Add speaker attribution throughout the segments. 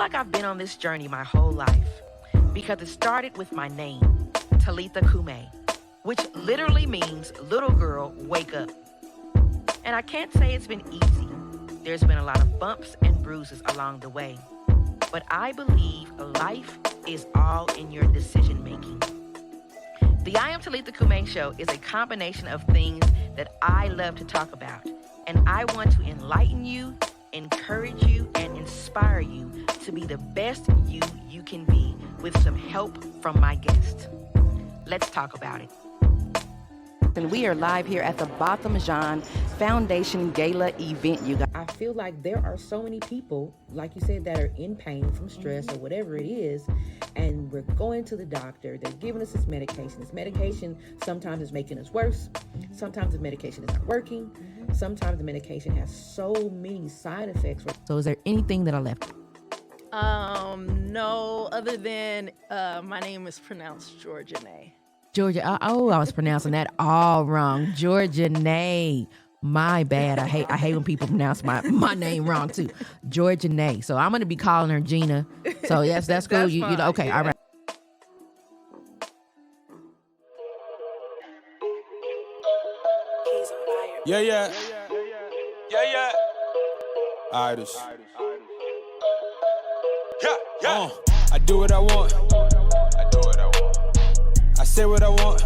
Speaker 1: like I've been on this journey my whole life because it started with my name, Talitha Cumi, which literally means little girl, wake up. And I can't say it's been easy. There's been a lot of bumps and bruises along the way. But I believe life is all in your decision making. The I Am Talitha Cumi show is a combination of things that I love to talk about. And I want to enlighten you, encourage you, and inspire you to be the best you can be with some help from my guests. Let's talk about it.
Speaker 2: And we are live here at the Botham Jean Foundation Gala event, you guys.
Speaker 1: I feel like there are so many people, like you said, that are in pain from stress or whatever it is, and we're going to the doctor. They're giving us this medication. This medication sometimes is making us worse. Sometimes the medication is not working. Sometimes the medication has so many side effects.
Speaker 2: So is there anything that I left?
Speaker 3: No, other than my name is pronounced Georgia Nay.
Speaker 2: Georgia, I was pronouncing that all wrong. Georgia Nay. My bad. I hate when people pronounce my name wrong too. Georgia Nay. So I'm gonna be calling her Gina. So yes, that's cool.
Speaker 3: That's
Speaker 2: you know, okay,
Speaker 3: yeah.
Speaker 2: all right.
Speaker 4: Yeah. Iris. Yeah. I do what I want. I say what I want.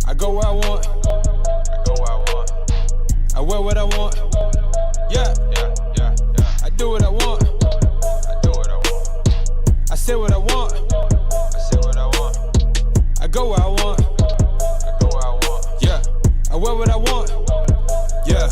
Speaker 4: I go where I want. I wear what I want. Yeah. I do what I want. I say what I want. I go where I want. Yeah. I wear what I want. Yeah.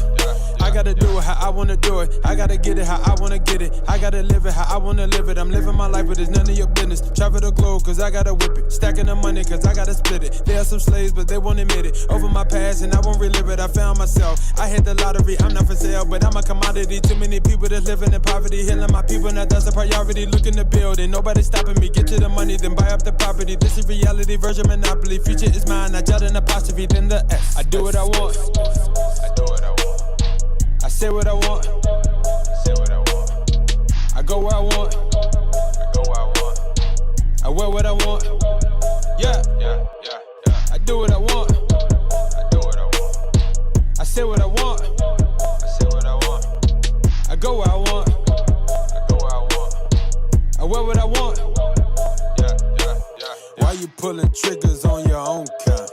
Speaker 4: I gotta do it how I wanna do it. I gotta get it how I wanna get it. I gotta live it how I wanna live it. I'm living my life, but it's none of your business. Travel the globe, cause I gotta whip it. Stacking the money, cause I gotta split it. There are some slaves, but they won't admit it. Over my past, and I won't relive it. I found myself. I hit the lottery, I'm not for sale, but I'm a commodity. Too many people that's living in poverty. Healing my people, now that's a priority. Look in the building, nobody stopping me. Get to the money, then buy up the property. This is reality, Virgin Monopoly. Future is mine, I jot an apostrophe, then the S. I do what I want. I say what I want. I go where I want. I wear what I want. Yeah. I do what I want. I say what I want. I go where I want. I wear what I want. Why you pulling triggers on your own kind?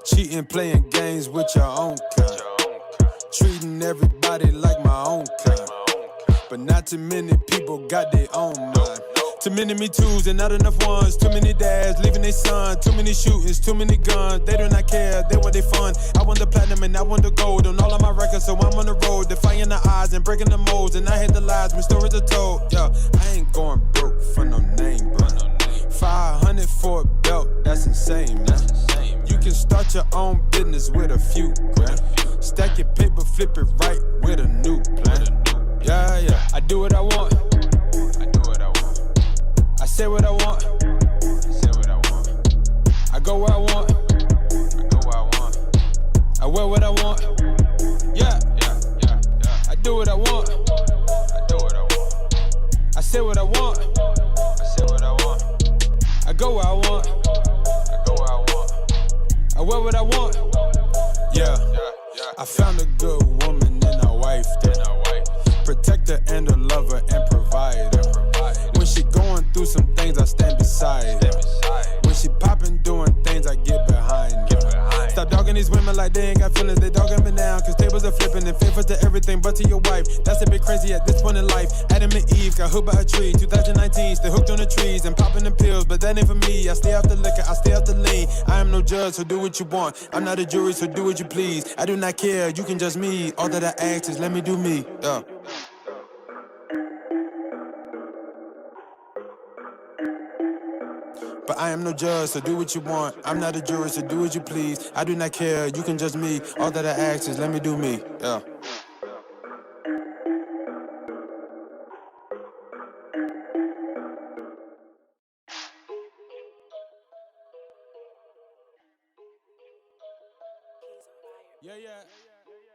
Speaker 4: Cheating, playing games with your own kind. Treating everybody like my own kind. But not too many people got their own mind. Too many Me Too's and not enough ones. Too many dads leaving their son. Too many shootings, too many guns. They do not care, they want their fun. I want the platinum and I want the gold on all of my records, so I'm on the road, defying the odds and breaking the molds. And I hit the lies when stories are told. Yeah, I ain't going broke for no name, bro. 500 for a belt, that's insane, man. You can start your own business with a few grand. Stack your paper, flip it right with a new plan. Yeah. I do what I want. I say what I want. I go where I want. I wear what I want. Yeah. I do what I want. I say what I want. I go where I want. I wear what I want. Yeah. I found a good woman and a wife. Protector and a lover and provider. When she going through some things, I stand beside her. When she poppin' doing things, I get behind her. Stop dogging these women like they ain't got feelings. They dogging me now, cause tables are flipping and favors to everything but to your wife. That's a bit crazy at this point in life. Adam and Eve got hooked by a tree. 2019, still hooked on the trees and popping the pills, but that ain't for me. I stay off the liquor, I stay off the lean. I am no judge, so do what you want. I'm not a jury, so do what you please. I do not care, you can judge me. All that I ask is let me do me. Yeah. But I am no judge, so do what you want. I'm not a jury, so do what you please. I do not care, you can judge me. All that I ask is let me do me. Yeah.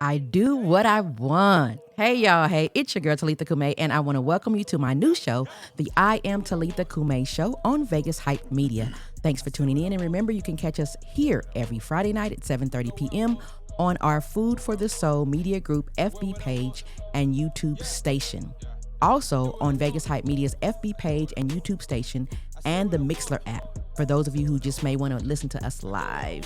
Speaker 2: I do what I want. Hey, y'all. Hey, it's your girl, Talitha Cumi, and I want to welcome you to my new show, the I Am Talitha Cumi Show on Vegas Hype Media. Thanks for tuning in, and remember, you can catch us here every Friday night at 7:30 p.m. on our Food for the Soul Media Group FB page and YouTube station. Also on Vegas Hype Media's FB page and YouTube station and the Mixler app, for those of you who just may want to listen to us live.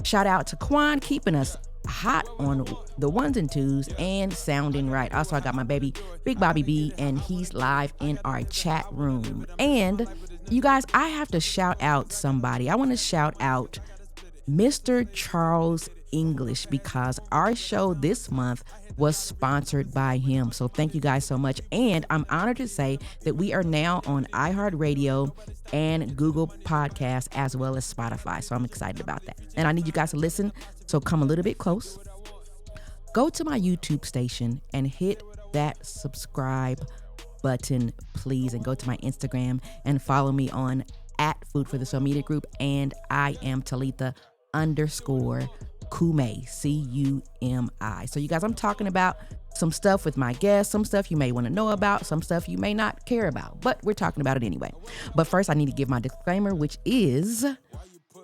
Speaker 2: Shout out to Quan, keeping us hot on the ones and twos and sounding right. Also, I got my baby Big Bobby B, and he's live in our chat room. And you guys, I have to shout out somebody. I want to shout out Mr. Charles English, because our show this month was sponsored by him. So thank you guys so much. And I'm honored to say that we are now on iHeartRadio and Google Podcasts as well as Spotify. So I'm excited about that. And I need you guys to listen. So come a little bit close. Go to my YouTube station and hit that subscribe button, please. And go to my Instagram and follow me on @Food for the Soul Media Group and I am Talitha _ Cumi, Cumi. So you guys, I'm talking about some stuff with my guests, some stuff you may want to know about, some stuff you may not care about, but we're talking about it anyway. But first, I need to give my disclaimer, which is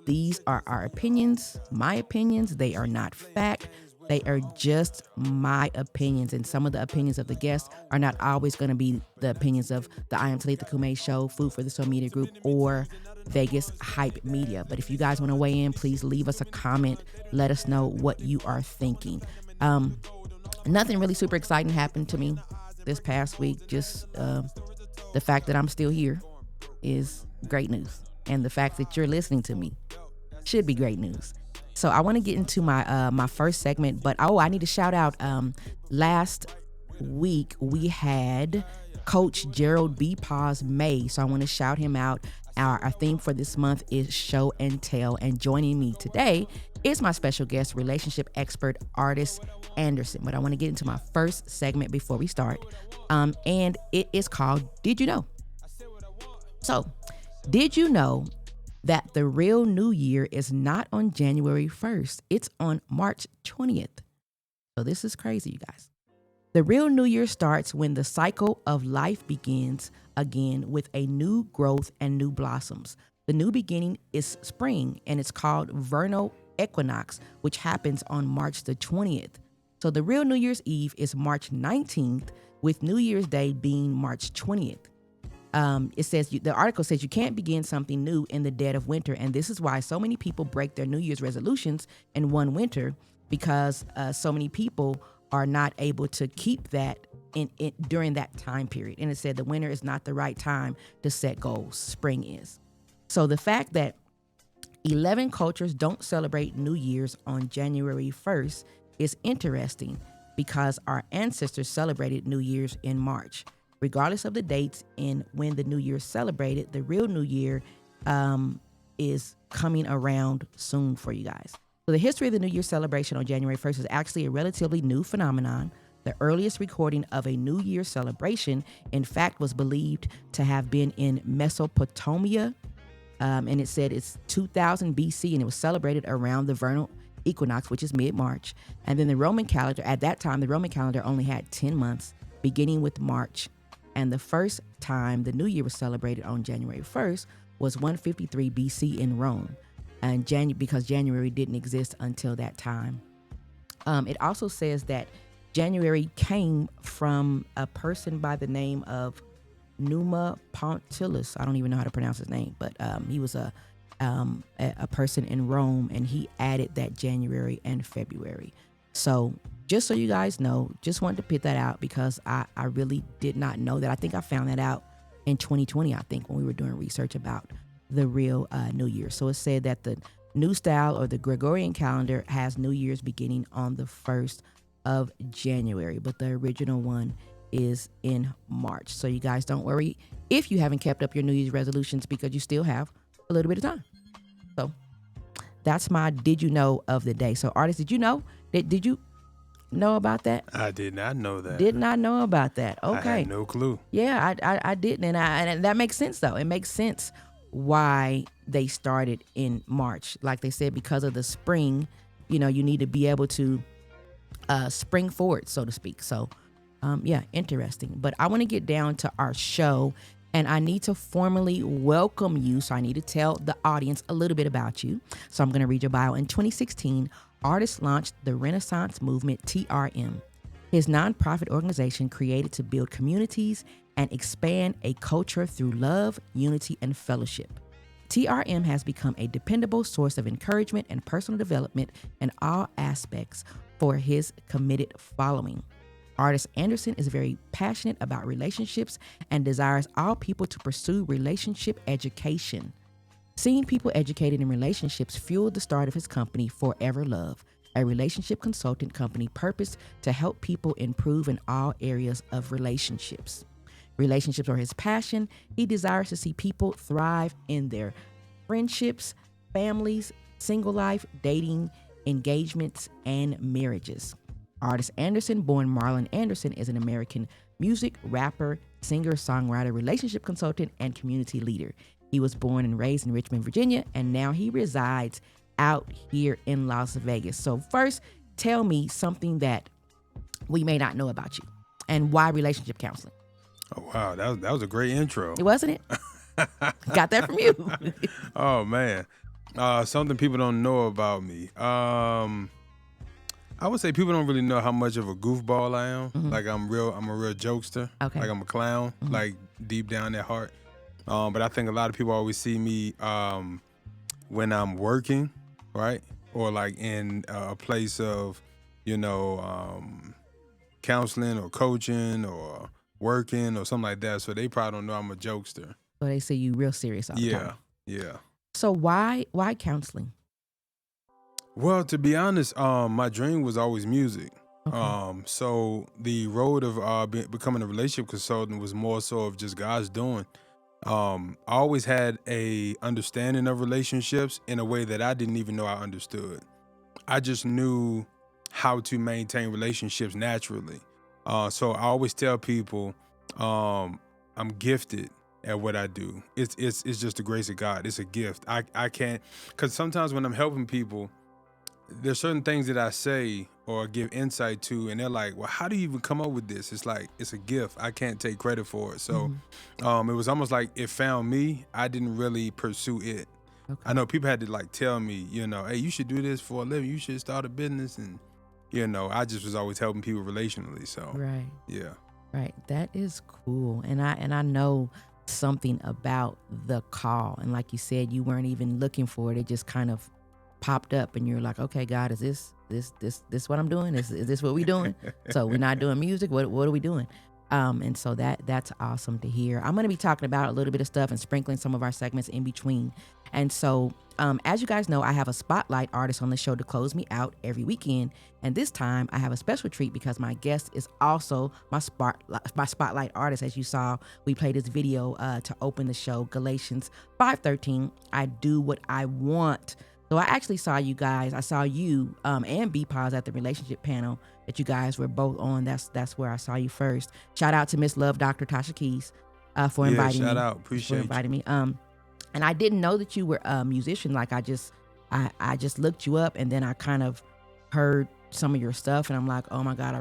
Speaker 2: these are our opinions, my opinions. They are not fact. They are just my opinions, and some of the opinions of the guests are not always going to be the opinions of the I Am Talitha Cumi Show, Food for the Soul Media Group, or Vegas Hype Media. But if you guys want to weigh in, please leave us a comment. Let us know what you are thinking. Nothing really super exciting happened to me this past week. Just the fact that I'm still here is great news, and the fact that you're listening to me should be great news. So I want to get into my my first segment, but I need to shout out. Last week we had Coach Gerald B. Paz May, so I want to shout him out. Our theme for this month is Show and Tell, and joining me today is my special guest, relationship expert Artis Anderson. But I want to get into my first segment before we start, and it is called Did You Know? So, did you know that the real New Year is not on January 1st. It's on March 20th. So this is crazy, you guys. The real New Year starts when the cycle of life begins again with a new growth and new blossoms. The new beginning is spring, and it's called vernal equinox, which happens on March the 20th. So the real New Year's Eve is March 19th, with New Year's Day being March 20th. It says, the article says you can't begin something new in the dead of winter. And this is why so many people break their New Year's resolutions in one winter, because so many people are not able to keep that in during that time period. And it said the winter is not the right time to set goals. Spring is. So the fact that 11 cultures don't celebrate New Year's on January 1st is interesting, because our ancestors celebrated New Year's in March. Regardless of the dates and when the New Year is celebrated, the real New Year is coming around soon for you guys. So the history of the New Year celebration on January 1st is actually a relatively new phenomenon. The earliest recording of a New Year celebration, in fact, was believed to have been in Mesopotamia. And it said it's 2000 BC, and it was celebrated around the vernal equinox, which is mid-March. And then the Roman calendar, at that time, the Roman calendar only had 10 months, beginning with March. And the first time the new year was celebrated on January 1st was 153 BC in Rome, and because January didn't exist until that time. It also says that January came from a person by the name of Numa Pontillus. I don't even know how to pronounce his name, but he was a person in Rome, and he added that January and February. So just so you guys know, just wanted to put that out because I really did not know that. I think I found that out in 2020, I think, when we were doing research about the real New Year. So it said that the new style or the Gregorian calendar has New Year's beginning on the 1st of January, but the original one is in March. So you guys don't worry if you haven't kept up your New Year's resolutions, because you still have a little bit of time. So that's my did you know of the day. So artists, did you know? Did you know about that?
Speaker 5: I did not know that.
Speaker 2: Did not know about that. Okay.
Speaker 5: I had no clue.
Speaker 2: Yeah, I didn't. And that makes sense, though. It makes sense why they started in March. Like they said, because of the spring, you need to be able to spring forward, so to speak. So, yeah, interesting. But I want to get down to our show, and I need to formally welcome you. So I need to tell the audience a little bit about you. So I'm going to read your bio. In 2016, artists launched the Renaissance Movement, TRM, his nonprofit organization created to build communities and expand a culture through love, unity, and fellowship. TRM has become a dependable source of encouragement and personal development in all aspects for his committed following. Artist Anderson is very passionate about relationships and desires all people to pursue relationship education. Seeing people educated in relationships fueled the start of his company, Forever Love, a relationship consultant company purposed to help people improve in all areas of relationships. Relationships are his passion. He desires to see people thrive in their friendships, families, single life, dating, engagements, and marriages. Artist Anderson, born Marlon Anderson, is an American music, rapper, singer, songwriter, relationship consultant, and community leader. He was born and raised in Richmond, Virginia, and now he resides out here in Las Vegas. So first, tell me something that we may not know about you and why relationship counseling.
Speaker 5: Oh, wow. That was a great intro.
Speaker 2: Wasn't it? Got that from you.
Speaker 5: Oh, man. Something people don't know about me. I would say people don't really know how much of a goofball I am. Mm-hmm. Like I'm a real jokester. Okay. Like I'm a clown, like deep down at heart. But I think a lot of people always see me when I'm working, right? Or like in a place of, counseling or coaching or working or something like that. So they probably don't know I'm a jokester.
Speaker 2: So they say you real serious all the time.
Speaker 5: Yeah.
Speaker 2: So why counseling?
Speaker 5: Well, to be honest, my dream was always music. Okay. So the road of becoming a relationship consultant was more so of just God's doing. I always had a understanding of relationships in a way that I didn't even know I understood. I just knew how to maintain relationships naturally. So I always tell people I'm gifted at what I do. It's just the grace of God. It's a gift. I can't, because sometimes when I'm helping people, there's certain things that I say or give insight to, and they're like, well, how do you even come up with this? It's like, it's a gift. I can't take credit for it. So it was almost like it found me. I didn't really pursue it. Okay. I know people had to like tell me, hey, you should do this for a living. You should start a business. And, I just was always helping people relationally. So,
Speaker 2: right.
Speaker 5: Yeah.
Speaker 2: Right. That is cool. And I know something about the call. And like you said, you weren't even looking for it. It just kind of popped up and you're like, okay, God, is this what I'm doing? Is this what we doing? So we're not doing music. What are we doing? And so that's awesome to hear. I'm going to be talking about a little bit of stuff and sprinkling some of our segments in between. And so, as you guys know, I have a spotlight artist on the show to close me out every weekend. And this time I have a special treat because my guest is also my spotlight artist. As you saw, we played this video to open the show, Galatians 5:13. I do what I want. So I actually saw you guys. I saw you and B-Pause at the relationship panel that you guys were both on. That's where I saw you first. Shout out to Miss Love, Dr. Tasha Keys, for inviting me.
Speaker 5: Shout out, appreciate
Speaker 2: for inviting me. And I didn't know that you were a musician. Like I I just looked you up, and then I kind of heard some of your stuff, and I'm like, oh my God, I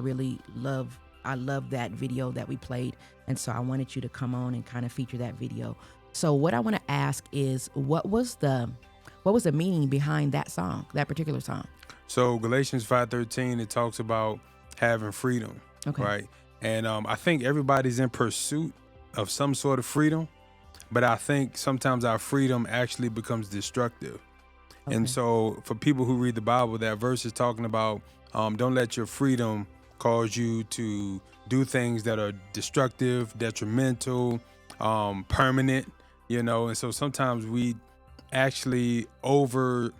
Speaker 2: love that video that we played, and so I wanted you to come on and kind of feature that video. So what I want to ask is, what was the meaning behind that song, that particular song?
Speaker 5: So Galatians 5:13, it talks about having freedom,
Speaker 2: Okay.
Speaker 5: right? And I think everybody's in pursuit of some sort of freedom, but I think sometimes our freedom actually becomes destructive.
Speaker 2: Okay.
Speaker 5: And so for people who read the Bible, that verse is talking about don't let your freedom cause you to do things that are destructive, detrimental, permanent, and so sometimes we actually overcorrect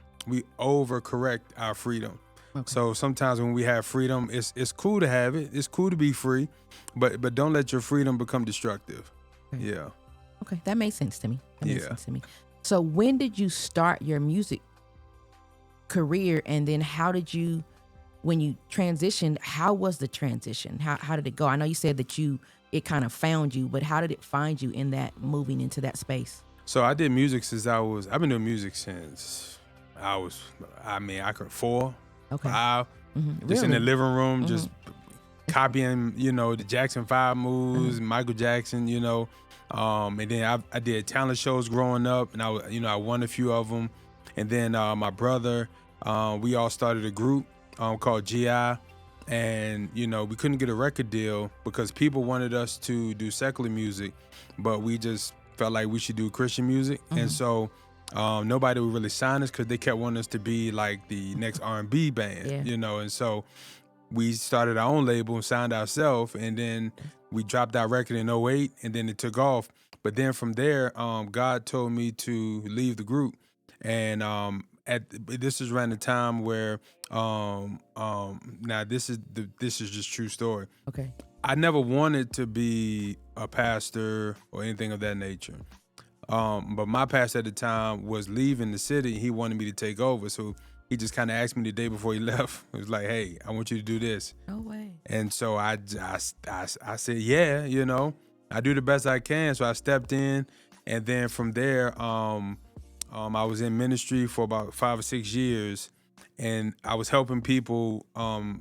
Speaker 5: our freedom.
Speaker 2: Okay.
Speaker 5: So sometimes when we have freedom, it's cool to have it. It's cool to be free, but don't let your freedom become destructive.
Speaker 2: Okay.
Speaker 5: Yeah.
Speaker 2: Okay, that makes sense to me.
Speaker 5: Yeah.
Speaker 2: So when did you start your music career, and then when you transitioned, how was the transition? How did it go? I know you said that it kind of found you, but how did it find you in that, moving into that space?
Speaker 5: So I did music I've been doing music since I could 4,
Speaker 2: Okay.
Speaker 5: 5,
Speaker 2: Mm-hmm.
Speaker 5: just in the
Speaker 2: Really?
Speaker 5: living room, just copying, the Jackson 5 moves, Michael Jackson, and then I did talent shows growing up, and I won a few of them. And then my brother, we all started a group called GI, and we couldn't get a record deal because people wanted us to do secular music, but we just felt like we should do Christian music. And so nobody would really sign us because they kept wanting us to be like the next R&B band, and so we started our own label and signed ourselves, and then we dropped our record in 2008, and then it took off. But then from there, God told me to leave the group, and this is around the time where now this is just true story.
Speaker 2: Okay.
Speaker 5: I never wanted to be a pastor or anything of that nature. But my pastor at the time was leaving the city. He wanted me to take over, so he just kind of asked me the day before he left. He was like, "Hey, I want you to do this."
Speaker 2: No way.
Speaker 5: And so I said, "Yeah, I do the best I can." So I stepped in, and then from there, I was in ministry for about 5 or 6 years, and I was helping people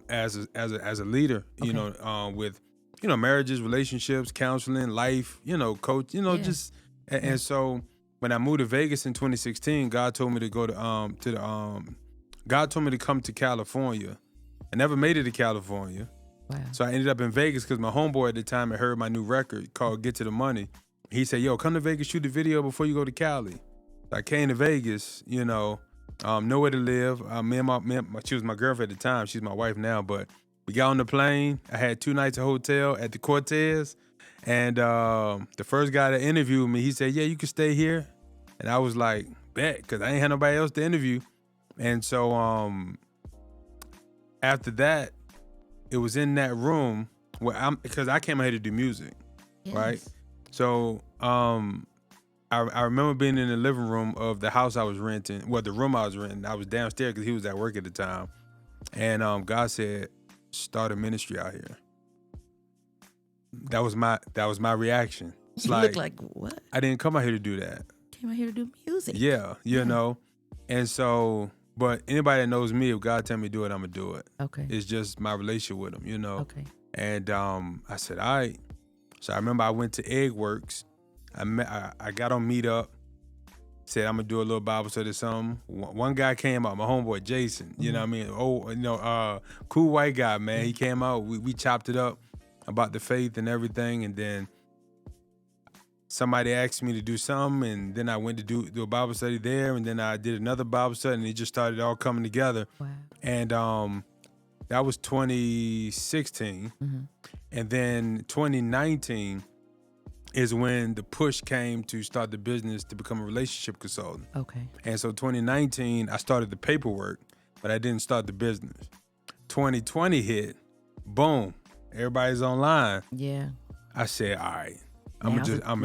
Speaker 5: as a leader, with marriages, relationships, counseling, life, coach, just and so when I moved to Vegas in 2016, God told me to go God told me to come to California. I never made it to California.
Speaker 2: Wow.
Speaker 5: So I ended up in Vegas because my homeboy at the time had heard my new record called Get to the Money. He said, "Yo, come to Vegas, shoot the video before you go to Cali." So I came to Vegas, nowhere to live. She was my girlfriend at the time. She's my wife now, but we got on the plane. I had 2 nights of hotel at the Cortez. And the first guy that interviewed me, he said, "Yeah, you can stay here." And I was like, bet, because I ain't had nobody else to interview. And so after that, it was in that room where because I came out here to do music, right? So I remember being in the living room of the house I was renting, the room I was renting. I was downstairs because he was at work at the time. And God said, "Start a ministry out here." That was my reaction. It's
Speaker 2: You look like what?
Speaker 5: I didn't come out here to do that.
Speaker 2: Came out here to do music.
Speaker 5: Yeah, And so, but anybody that knows me, if God tell me to do it, I'm gonna do it.
Speaker 2: Okay.
Speaker 5: It's just my relationship with him,
Speaker 2: Okay.
Speaker 5: And I said, all right. So I remember I went to Eggworks. I got on Meetup. Said I'm gonna do a little Bible study or something. One guy came out, my homeboy Jason. You know what I mean? Cool white guy, man. He came out. We chopped it up about the faith and everything, and then somebody asked me to do something, and then I went to do a Bible study there, and then I did another Bible study, and it just started all coming together.
Speaker 2: Wow.
Speaker 5: And that was 2016. And then 2019 is when the push came to start the business to become a relationship consultant.
Speaker 2: Okay.
Speaker 5: And so 2019, I started the paperwork, but I didn't start the business. 2020 hit, boom, everybody's online.
Speaker 2: Yeah.
Speaker 5: I said, all right.
Speaker 2: Now's the time.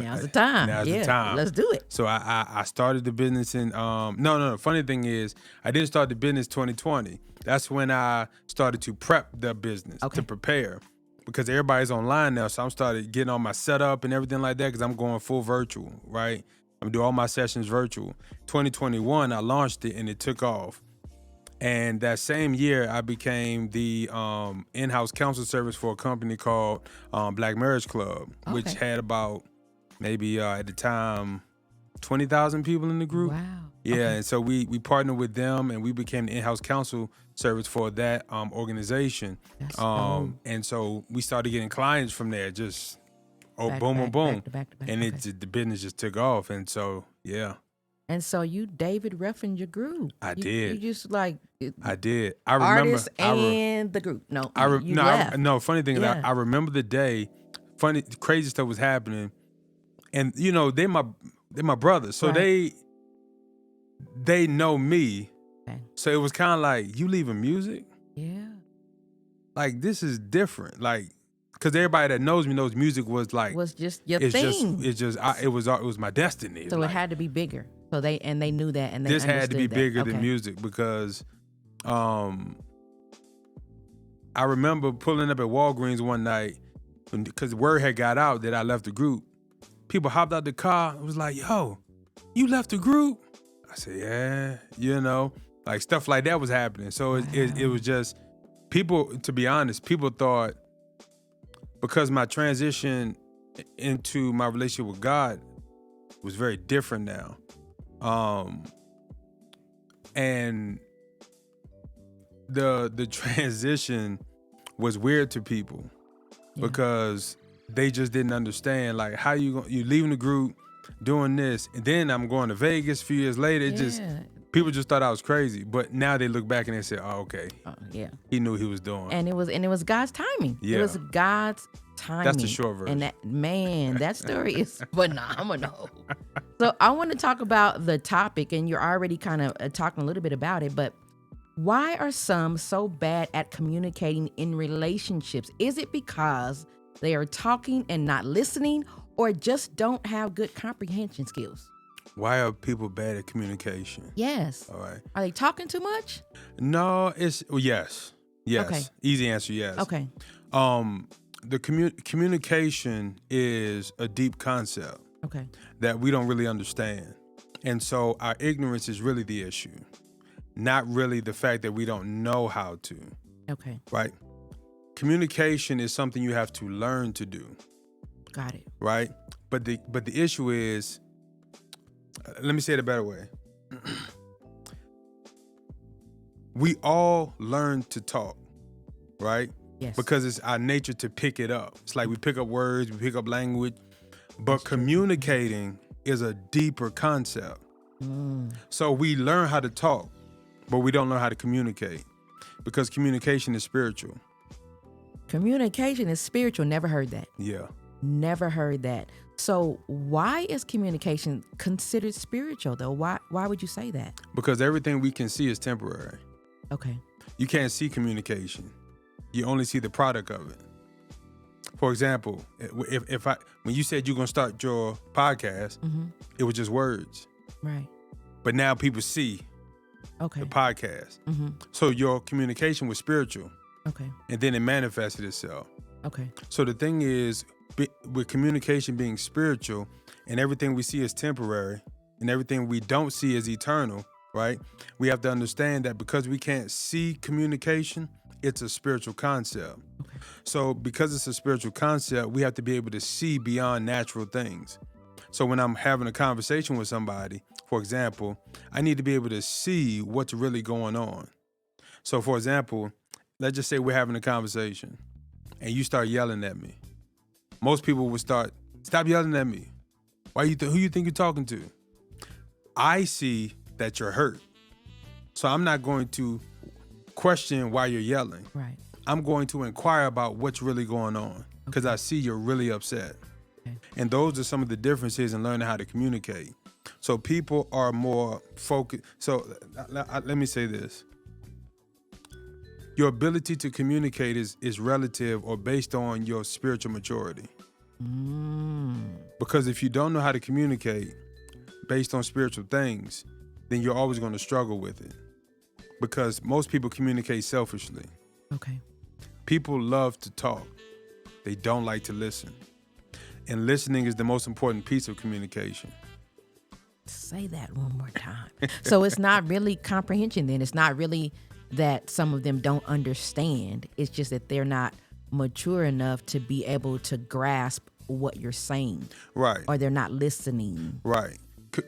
Speaker 5: Now's the time.
Speaker 2: Let's do it.
Speaker 5: So I started the business in no. Funny thing is, I didn't start the business 2020. That's when I started to prep the business to prepare, because everybody's online now. So I'm started getting all my setup and everything like that because I'm going full virtual, right? I'm doing all my sessions virtual. 2021, I launched it and it took off. And that same year, I became the in-house counsel service for a company called Black Marriage Club, which had about maybe at the time 20,000 people in the group.
Speaker 2: Wow.
Speaker 5: Yeah,
Speaker 2: Okay.
Speaker 5: and so we partnered with them and we became the in-house counsel service for that organization.
Speaker 2: That's dope.
Speaker 5: And so we started getting clients from there, just
Speaker 2: Back to
Speaker 5: boom,
Speaker 2: back,
Speaker 5: boom,
Speaker 2: back to back to back.
Speaker 5: and
Speaker 2: Okay.
Speaker 5: the business just took off. And so yeah,
Speaker 2: And so you David Ruffined your group.
Speaker 5: I
Speaker 2: You
Speaker 5: did.
Speaker 2: just like
Speaker 5: I did. I remember.
Speaker 2: artists and the group. No, you
Speaker 5: no,
Speaker 2: left.
Speaker 5: no. Funny thing is,
Speaker 2: Yeah.
Speaker 5: I remember the day. Crazy stuff was happening, and they my brothers, so
Speaker 2: Right.
Speaker 5: they know me.
Speaker 2: Okay.
Speaker 5: So it was kind of like, you leaving music?
Speaker 2: Yeah.
Speaker 5: Like, this is different. Like, because everybody that knows me knows music was like,
Speaker 2: Was just your
Speaker 5: it's
Speaker 2: thing.
Speaker 5: it was my destiny.
Speaker 2: So
Speaker 5: Like,
Speaker 2: it had to be bigger. So they knew that, and they
Speaker 5: this had to be
Speaker 2: understood that.
Speaker 5: bigger than
Speaker 2: Okay.
Speaker 5: music because I remember pulling up at Walgreens one night because word had got out that I left the group. People hopped out the car. It was like, yo, you left the group? I said, yeah, like stuff like that was happening. So it was just people, to be honest, people thought because my transition into my relationship with God was very different now. And the transition was weird to people because they just didn't understand, like, how you leaving the group, doing this, and then I'm going to Vegas a few years later. It just, people just thought I was crazy. But now they look back and they say, oh, okay,
Speaker 2: Yeah.
Speaker 5: he knew what he was doing.
Speaker 2: And it was God's timing.
Speaker 5: Yeah.
Speaker 2: It was God's timing.
Speaker 5: That's the short version.
Speaker 2: And that story is phenomenal. So I want to talk about the topic, and you're already kind of talking a little bit about it, but why are some so bad at communicating in relationships? Is it because they are talking and not listening, or just don't have good comprehension skills?
Speaker 5: Why are people bad at communication?
Speaker 2: Yes.
Speaker 5: All right.
Speaker 2: Are they talking too much?
Speaker 5: No, yes.
Speaker 2: Okay.
Speaker 5: Easy answer, yes.
Speaker 2: Okay.
Speaker 5: The communication is a deep concept
Speaker 2: Okay.
Speaker 5: that we don't really understand. And so our ignorance is really the issue, not really the fact that we don't know how to,
Speaker 2: Okay.
Speaker 5: right? Communication is something you have to learn to do,
Speaker 2: Got it.
Speaker 5: right? But the issue is, let me say it a better way. We all learn to talk, right?
Speaker 2: Yes.
Speaker 5: Because it's our nature to pick it up. It's like we pick up words, we pick up language, but communicating is a deeper concept. So we learn how to talk, but we don't know how to communicate because communication is spiritual.
Speaker 2: Communication is spiritual. Never heard that.
Speaker 5: Yeah.
Speaker 2: Never heard that. So why is communication considered spiritual though? Why would you say that?
Speaker 5: Because everything we can see is temporary.
Speaker 2: Okay.
Speaker 5: You can't see communication. You only see the product of it. For example, when you said you're going to start your podcast, it was just words.
Speaker 2: Right.
Speaker 5: But now people see
Speaker 2: Okay.
Speaker 5: the podcast. So your communication was spiritual,
Speaker 2: Okay.
Speaker 5: and then it manifested itself.
Speaker 2: Okay.
Speaker 5: So the thing is, with communication being spiritual, and everything we see is temporary, and everything we don't see is eternal, right? We have to understand that because we can't see communication, it's a spiritual concept.
Speaker 2: Okay.
Speaker 5: So because it's a spiritual concept, we have to be able to see beyond natural things. So when I'm having a conversation with somebody, for example, I need to be able to see what's really going on. So for example, let's just say we're having a conversation and you start yelling at me. Most people would stop yelling at me. Who you think you're talking to? I see that you're hurt. So I'm not going to question why you're yelling.
Speaker 2: Right.
Speaker 5: I'm going to inquire about what's really going on because I see you're really upset.
Speaker 2: Okay.
Speaker 5: And those are some of the differences in learning how to communicate. So people are more focused. So let me say this. Your ability to communicate is relative or based on your spiritual maturity. Because if you don't know how to communicate based on spiritual things, then you're always going to struggle with it. Because most people communicate selfishly.
Speaker 2: Okay.
Speaker 5: People love to talk. They don't like to listen. And listening is the most important piece of communication.
Speaker 2: Say that one more time. So it's not really comprehension then. It's not really that some of them don't understand. It's just that they're not mature enough to be able to grasp what you're saying.
Speaker 5: Right.
Speaker 2: Or they're not listening.
Speaker 5: Right.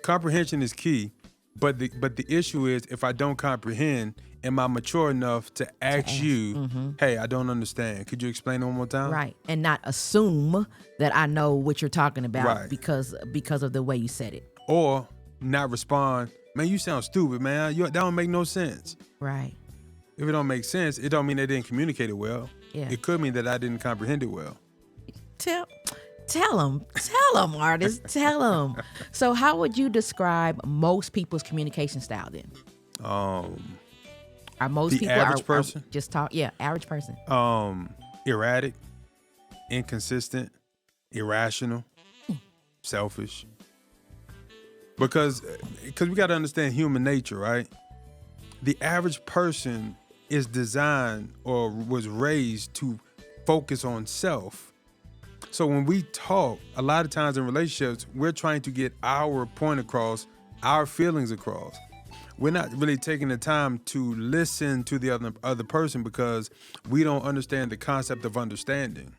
Speaker 5: Comprehension is key, but the issue is if I don't comprehend, am I mature enough to ask you, hey, I don't understand. Could you explain it one more time?
Speaker 2: Right. And not assume that I know what you're talking about
Speaker 5: Right.
Speaker 2: because of the way you said it.
Speaker 5: Or not respond, man, you sound stupid, man. That don't make no sense.
Speaker 2: Right.
Speaker 5: If it don't make sense, it don't mean they didn't communicate it well.
Speaker 2: Yeah.
Speaker 5: It could mean that I didn't comprehend it well.
Speaker 2: Tell them, artist, tell them. So how would you describe most people's communication style then? Are most
Speaker 5: The
Speaker 2: people
Speaker 5: average person?
Speaker 2: just talk? Yeah, average person.
Speaker 5: Erratic, inconsistent, irrational, selfish. Because we got to understand human nature, right? The average person is designed or was raised to focus on self. So when we talk, a lot of times in relationships, we're trying to get our point across, our feelings across. We're not really taking the time to listen to the other person because we don't understand the concept of understanding.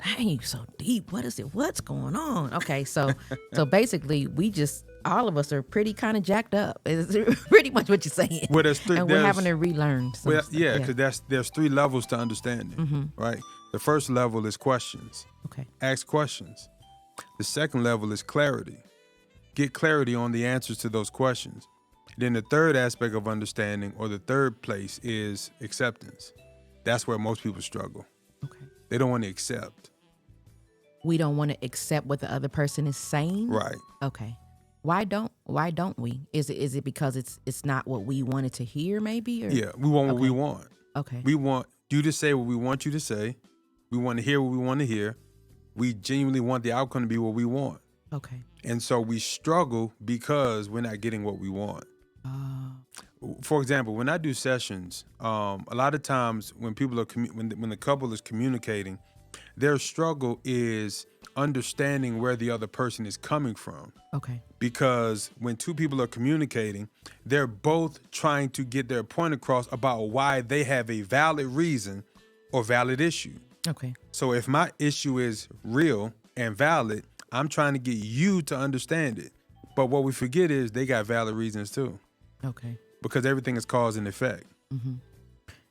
Speaker 2: Dang, you so deep. What is it? What's going on? Okay, so basically, all of us are pretty kind of jacked up. Is pretty much what you're saying.
Speaker 5: Well,
Speaker 2: and we're having to relearn.
Speaker 5: Well, yeah, because there's 3 levels to understanding, right? The first level is questions.
Speaker 2: Okay.
Speaker 5: Ask questions. The second level is clarity. Get clarity on the answers to those questions. Then the third aspect of understanding, or the third place, is acceptance. That's where most people struggle.
Speaker 2: Okay.
Speaker 5: They don't want to accept.
Speaker 2: We don't want to accept what the other person is saying.
Speaker 5: Right.
Speaker 2: Okay. Why don't we? Is it because it's not what we wanted to hear, maybe? Or?
Speaker 5: Yeah, we want what we want.
Speaker 2: Okay.
Speaker 5: We want you to say what we want you to say. We want to hear what we want to hear. We genuinely want the outcome to be what we want.
Speaker 2: Okay.
Speaker 5: And so we struggle because we're not getting what we want. For example, when I do sessions, a lot of times when people are when the couple is communicating, their struggle is understanding where the other person is coming from.
Speaker 2: Okay.
Speaker 5: Because when 2 people are communicating, they're both trying to get their point across about why they have a valid reason or valid issue.
Speaker 2: Okay.
Speaker 5: So if my issue is real and valid, I'm trying to get you to understand it. But what we forget is they got valid reasons too.
Speaker 2: Okay.
Speaker 5: Because everything is cause and effect.
Speaker 2: Mm-hmm.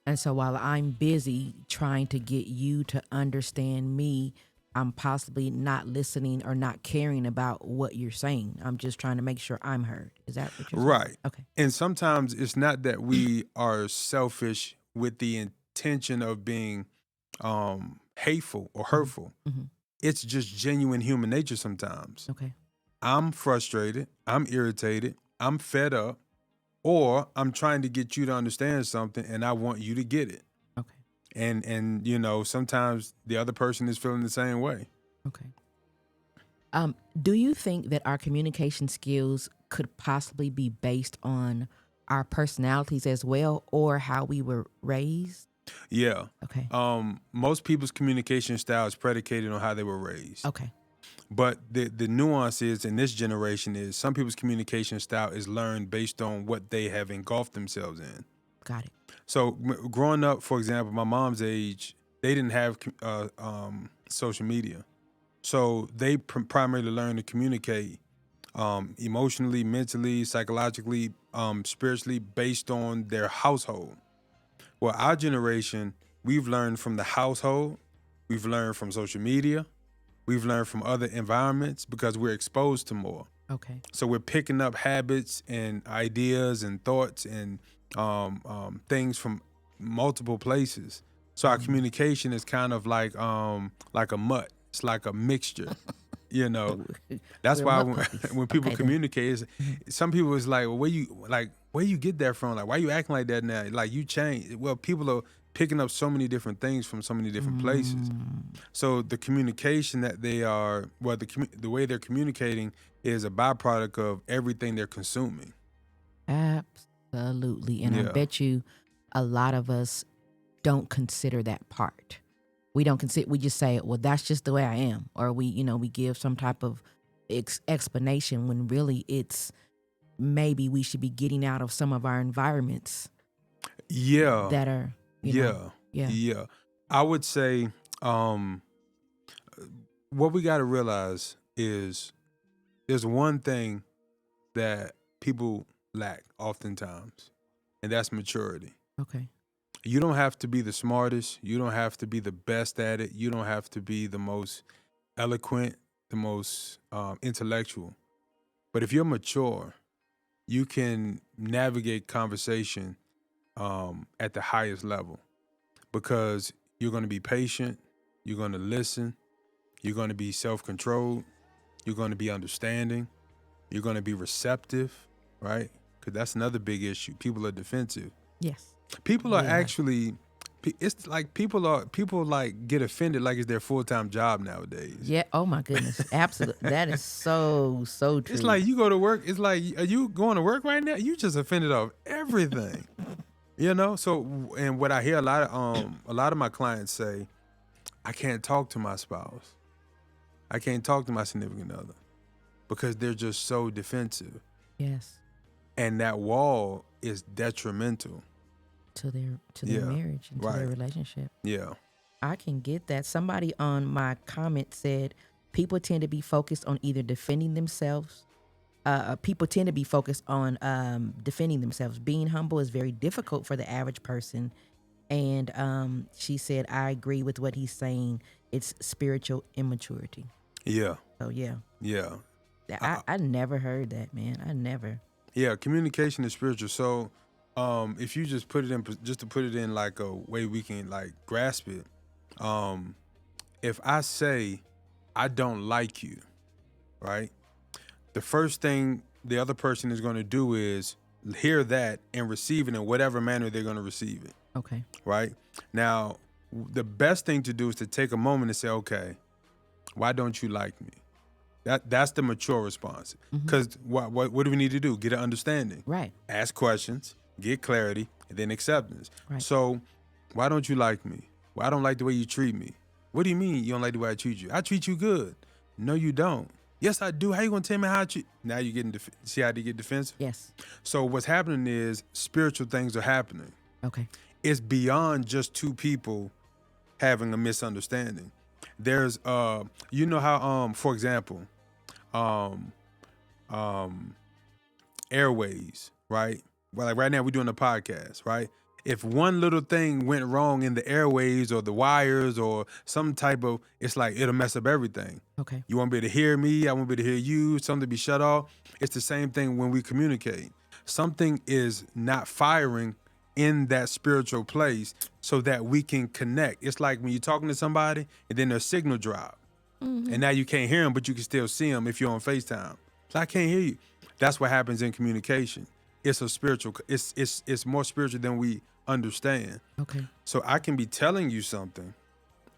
Speaker 2: And so while I'm busy trying to get you to understand me, I'm possibly not listening or not caring about what you're saying. I'm just trying to make sure I'm heard. Is that what you're saying?
Speaker 5: Right.
Speaker 2: Okay.
Speaker 5: And sometimes it's not that we are selfish with the intention of being hateful or hurtful.
Speaker 2: Mm-hmm.
Speaker 5: It's just genuine human nature sometimes.
Speaker 2: Okay.
Speaker 5: I'm frustrated. I'm irritated. I'm fed up. Or I'm trying to get you to understand something and I want you to get it.
Speaker 2: Okay.
Speaker 5: And sometimes the other person is feeling the same way.
Speaker 2: Okay. Do you think that our communication skills could possibly be based on our personalities as well, or how we were raised?
Speaker 5: Yeah.
Speaker 2: Okay.
Speaker 5: Most people's communication style is predicated on how they were raised.
Speaker 2: Okay.
Speaker 5: But the nuance is in this generation is some people's communication style is learned based on what they have engulfed themselves in.
Speaker 2: Got it.
Speaker 5: So growing up, for example, my mom's age, they didn't have social media. So they primarily learned to communicate emotionally, mentally, psychologically, spiritually based on their household. Well, our generation, we've learned from the household, we've learned from social media, we've learned from other environments because we're exposed to more.
Speaker 2: Okay.
Speaker 5: So we're picking up habits and ideas and thoughts and things from multiple places. So our communication is kind of like a mutt. It's like a mixture. That's why when people communicate, some people is like, well, where you get that from? Like, why you acting like that now? Like, you change. Well, people are picking up so many different things from so many different places. So the communication that they are, the way they're communicating is a byproduct of everything they're consuming.
Speaker 2: Absolutely. And I bet you a lot of us don't consider that part. We don't consider, we just say, well, that's just the way I am. Or we give some type of explanation when really it's maybe we should be getting out of some of our environments
Speaker 5: Yeah.
Speaker 2: that are,
Speaker 5: Yeah. I would say what we got to realize is there's one thing that people lack oftentimes, and that's maturity.
Speaker 2: Okay.
Speaker 5: You don't have to be the smartest. You don't have to be the best at it. You don't have to be the most eloquent, the most intellectual. But if you're mature, you can navigate conversation at the highest level because you're going to be patient. You're going to listen. You're going to be self-controlled. You're going to be understanding. You're going to be receptive, right? Because that's another big issue. People are defensive.
Speaker 2: Yes.
Speaker 5: People are actually, it's like people like get offended like it's their full-time job nowadays.
Speaker 2: Yeah. Oh my goodness. Absolutely. That is so true.
Speaker 5: It's like you go to work. It's like, are you going to work right now? You just offended off everything, So, and what I hear a lot of my clients say, I can't talk to my spouse. I can't talk to my significant other because they're just so defensive.
Speaker 2: Yes.
Speaker 5: And that wall is detrimental
Speaker 2: to their marriage and to their relationship.
Speaker 5: Yeah.
Speaker 2: I can get that. Somebody on my comment said people tend to be focused on either defending themselves. People tend to be focused on defending themselves. Being humble is very difficult for the average person. And she said, I agree with what he's saying. It's spiritual immaturity.
Speaker 5: Yeah.
Speaker 2: So, yeah.
Speaker 5: Yeah.
Speaker 2: I never heard that, man. I never.
Speaker 5: Yeah, communication is spiritual. So if you just put it in like a way we can like grasp it, if I say I don't like you, right? The first thing the other person is going to do is hear that and receive it in whatever manner they're going to receive it.
Speaker 2: Okay.
Speaker 5: Right? Now, the best thing to do is to take a moment and say, okay, why don't you like me? That's the mature response. Because what do we need to do? Get an understanding.
Speaker 2: Right.
Speaker 5: Ask questions, get clarity, and then acceptance.
Speaker 2: Right.
Speaker 5: So, why don't you like me? Well, I don't like the way you treat me. What do you mean you don't like the way I treat you? I treat you good. No, you don't. Yes, I do. How you gonna tell me how I treat? Now you're getting see how they get defensive?
Speaker 2: Yes.
Speaker 5: So what's happening is spiritual things are happening.
Speaker 2: Okay.
Speaker 5: It's beyond just two people having a misunderstanding. There's you know how for example, airways, right? Well, like right now we're doing a podcast, right? If one little thing went wrong in the airways or the wires or some type of, it's like it'll mess up everything.
Speaker 2: Okay.
Speaker 5: You won't be able to hear me, I won't be able to hear you, something be shut off. It's the same thing when we communicate. Something is not firing in that spiritual place so that we can connect. It's like when you're talking to somebody and then their signal drop. And now you can't hear them, but you can still see them if you're on FaceTime. So I can't hear you. That's what happens in communication. It's a spiritual, it's more spiritual than we understand.
Speaker 2: Okay.
Speaker 5: So I can be telling you something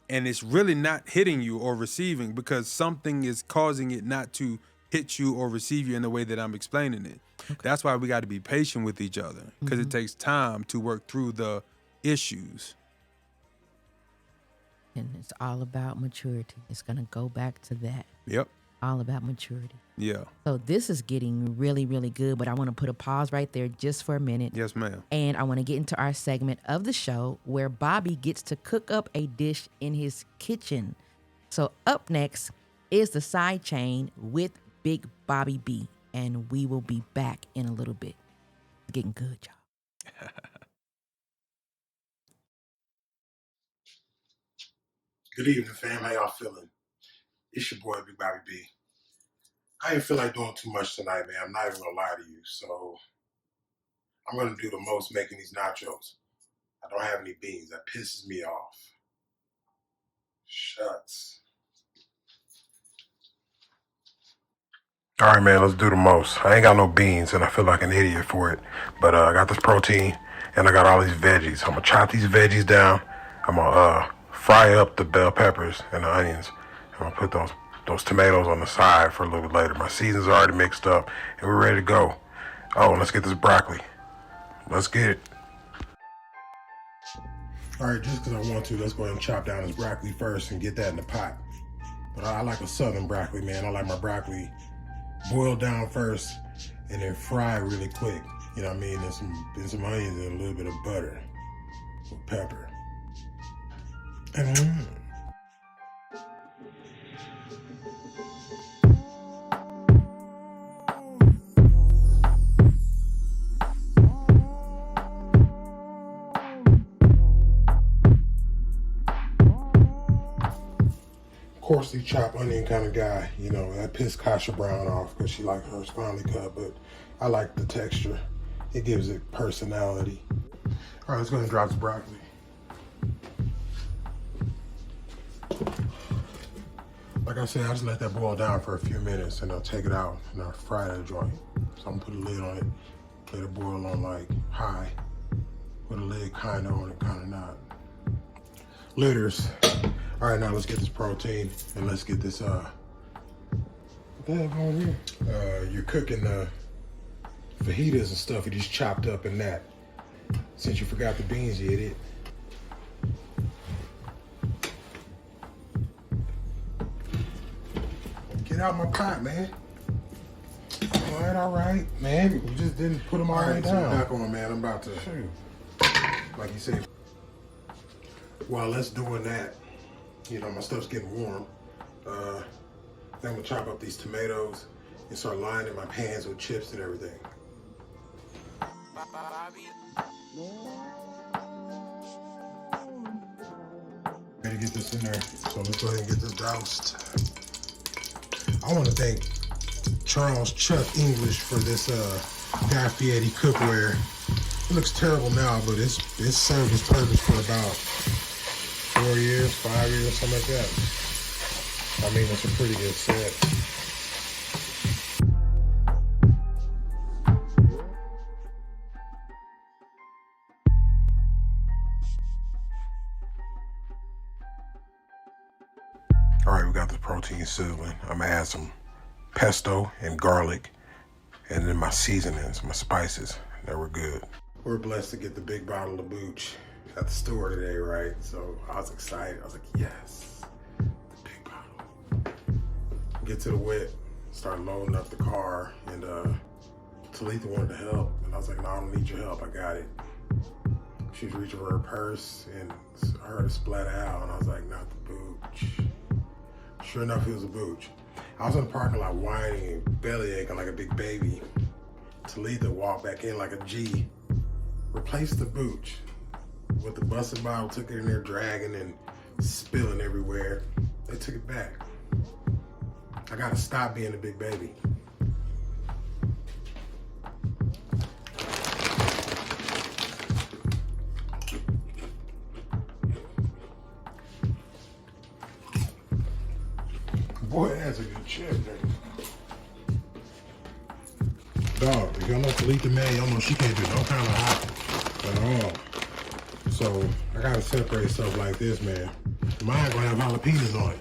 Speaker 5: and it's really not hitting you or receiving because something is causing it not to hit you or receive you in the way that I'm explaining it. Okay. That's why we got to be patient with each other because it takes time to work through the issues.
Speaker 2: And it's all about maturity. It's going to go back to that.
Speaker 5: Yep.
Speaker 2: All about maturity.
Speaker 5: Yeah.
Speaker 2: So this is getting really, really good, but I want to put a pause right there just for a minute.
Speaker 5: Yes, ma'am.
Speaker 2: And I want to get into our segment of the show where Bobby gets to cook up a dish in his kitchen. So up next is the side chain with Big Bobby B, and we will be back in a little bit. It's getting good, y'all.
Speaker 6: Good evening, fam. How y'all feeling? It's your boy, Big Bobby B. I ain't feel like doing too much tonight, man. I'm not even gonna lie to you. So I'm gonna do the most making these nachos. I don't have any beans. That pisses me off. Shucks. All right, man, let's do the most. I ain't got no beans, and I feel like an idiot for it. But I got this protein, and I got all these veggies. I'm gonna chop these veggies down. I'm gonna fry up the bell peppers and the onions. I'm gonna put those tomatoes on the side for a little bit later. My season's already mixed up, and we're ready to go. Oh, and let's get this broccoli. Let's get it. All right, just because I want to, let's go ahead and chop down this broccoli first and get that in the pot. But I like a southern broccoli, man. I like my broccoli boiled down first and then fried really quick. You know what I mean? And some onions and a little bit of butter with pepper. Coarsely chopped onion kind of guy. You know, that pissed Kasha Brown off because she liked hers finely cut, but I like the texture. It gives it personality. All right, let's go ahead and drop the broccoli. Like I said, I just let that boil down for a few minutes and I'll take it out and I'll fry that joint. So I'm gonna put a lid on it, let it boil on like high. Put a lid kinda on it, kinda not. Litters. All right, now let's get this protein and let's get this, what the hell going here? You're cooking the fajitas and stuff, you just chopped up in that. Since you forgot the beans, you idiot. Get out my pot, man. All right, man. We just didn't put them all the way down. Back on, man. I'm about to shoot. Like you said. While that's doing that, you know, my stuff's getting warm. Then I'm gonna chop up these tomatoes and start lining my pans with chips and everything. Ready to get this in there. So let's go ahead and get this doused. I want to thank Charles Chuck English for this Guy Fieri cookware. It looks terrible now, but it's served its purpose for about 4 years, 5 years, something like that. I mean, it's a pretty good set. All right, we got the protein sizzling. I'm gonna add some pesto and garlic, and then my seasonings, my spices. That were good. We're blessed to get the big bottle of booch at the store today, right? So I was excited. I was like, yes, the big bottle. Get to the whip, start loading up the car, and Talitha wanted to help, and I was like, no, I don't need your help. I got it. She was reaching for her purse, and I heard it splat out, and I was like, not the booch. Sure enough, it was a booch. I was in the parking lot whining and belly aching like a big baby. Talitha walked back in like a G, replaced the booch with the busted bottle, took it in there dragging and spilling everywhere. They took it back. I gotta stop being a big baby. Boy, that's a good chip, man. Dog, if y'all know Talitha, man, y'all know she can't do no kind of hot at all. So I gotta separate stuff like this, man. Mine gonna have jalapenos on it.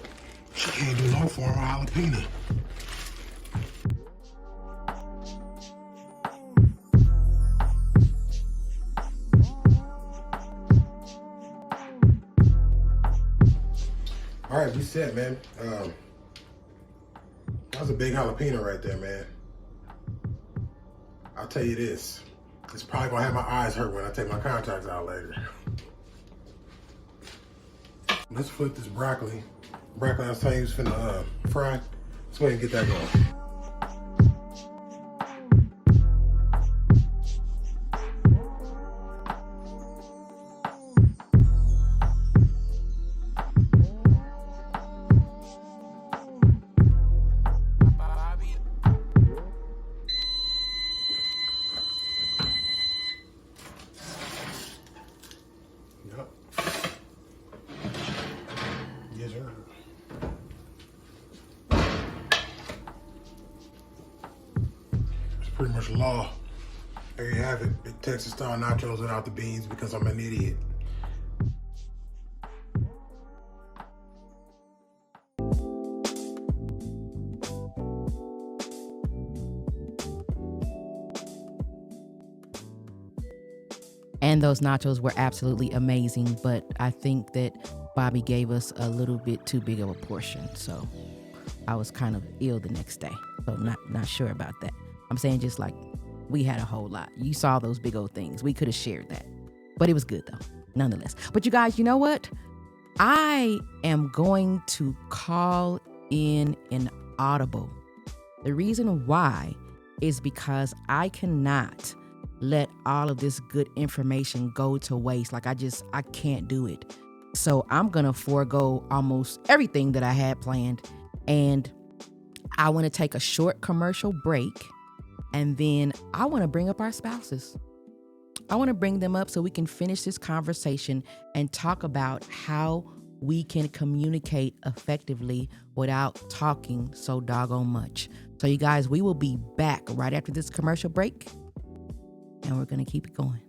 Speaker 6: She can't do no form of jalapeno. All right, we set, man. That was a big jalapeno right there, man. I'll tell you this, it's probably gonna have my eyes hurt when I take my contacts out later. Let's flip this broccoli. Broccoli I was telling you was finna fry. Let's go ahead and get that going. Yes, sir. It's pretty much law. There you have it. Big Texas style nachos without the beans because I'm an idiot.
Speaker 2: And those nachos were absolutely amazing, but I think that Bobby gave us a little bit too big of a portion. So I was kind of ill the next day. So not sure about that. I'm saying just like we had a whole lot. You saw those big old things. We could have shared that. But it was good though, nonetheless. But you guys, you know what? I am going to call in an audible. The reason why is because I cannot let all of this good information go to waste. Like I can't do it. So I'm going to forego almost everything that I had planned. And I want to take a short commercial break. And then I want to bring up our spouses. I want to bring them up so we can finish this conversation and talk about how we can communicate effectively without talking so doggone much. So you guys, we will be back right after this commercial break, and we're going to keep it going.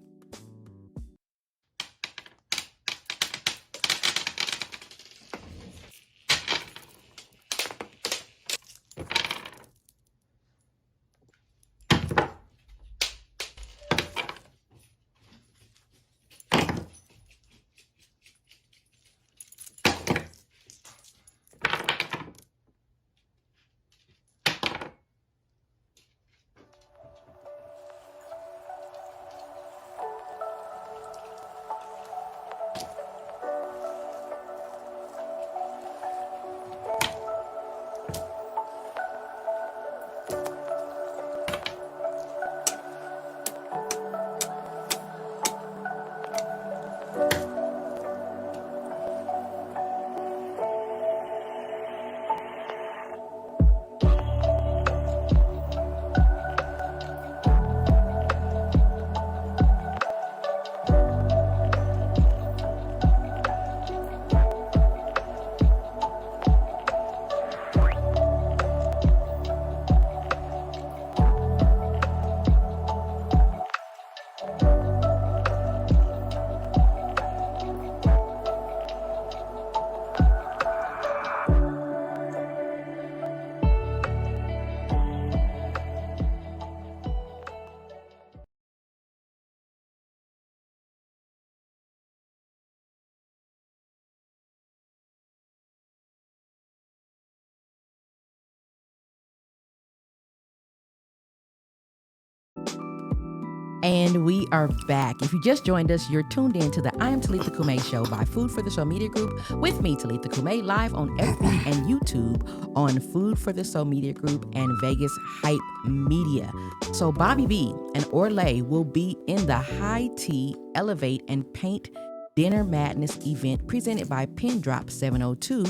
Speaker 2: And we are back. If you just joined us, you're tuned in to the I Am Talitha Kume show by Food for the Soul Media Group with me, Talitha Kume, live on FB and YouTube on Food for the Soul Media Group and Vegas Hype Media. So Bobby B and Orlay will be in the High Tea, Elevate, and Paint Dinner Madness event presented by Pin Drop 702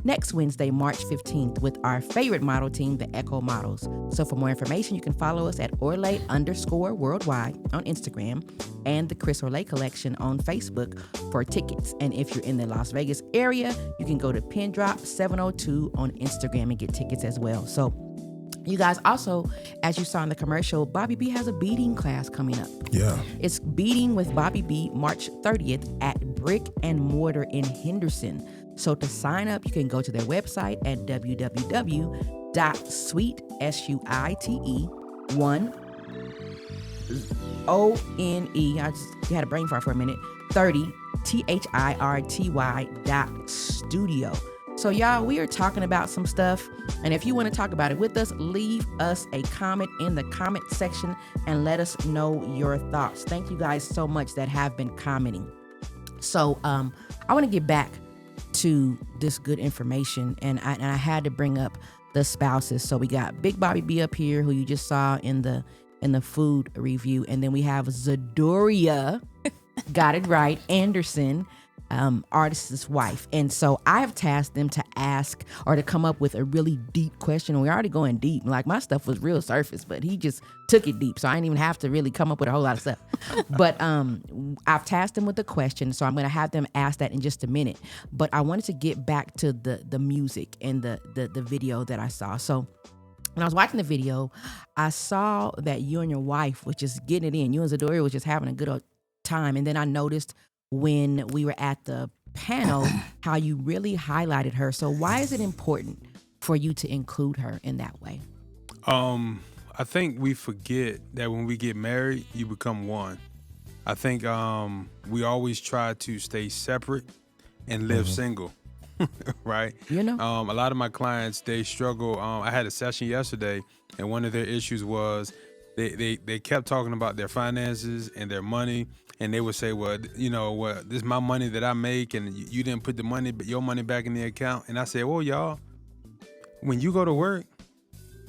Speaker 2: next Wednesday, March 15th with our favorite model team, the Echo Models. So for more information, you can follow us at Orlay_worldwide on Instagram and the Chris Orlay Collection on Facebook for tickets. And if you're in the Las Vegas area, you can go to Pin Drop 702 on Instagram and get tickets as well. So you guys, also, as you saw in the commercial, Bobby B has a beading class coming up.
Speaker 6: Yeah.
Speaker 2: It's Beading with Bobby B, March 30th at Brick and Mortar in Henderson. So to sign up, you can go to their website at www.sweet1one I just had a brain fart for a minute 30 THIRTY.studio. So y'all, we are talking about some stuff, and if you want to talk about it with us, leave us a comment in the comment section and let us know your thoughts. Thank you guys so much that have been commenting. So I want to get back to this good information, and I had to bring up the spouses. So we got Big Bobby B up here, who you just saw in the food review, and then we have Zadoria, got it right, Anderson, artist's wife. And so I have tasked them to ask or to come up with a really deep question. We're already going deep. Like, my stuff was real surface, but he just took it deep. So I didn't even have to really come up with a whole lot of stuff. But I've tasked them with the question. So I'm going to have them ask that in just a minute. But I wanted to get back to the music and the video that I saw. So when I was watching the video, I saw that you and your wife was just getting it in. You and Zadoria was just having a good old time. And then I noticed when we were at the panel how you really highlighted her. So why is it important for you to include her in that way?
Speaker 5: I think we forget that when we get married, you become one. I think we always try to stay separate and live single, right?
Speaker 2: You know?
Speaker 5: A lot of my clients, they struggle. I had a session yesterday, and one of their issues was they kept talking about their finances and their money, and they would say, well, this is my money that I make, and you didn't put your money back in the account. And I said, well, y'all, when you go to work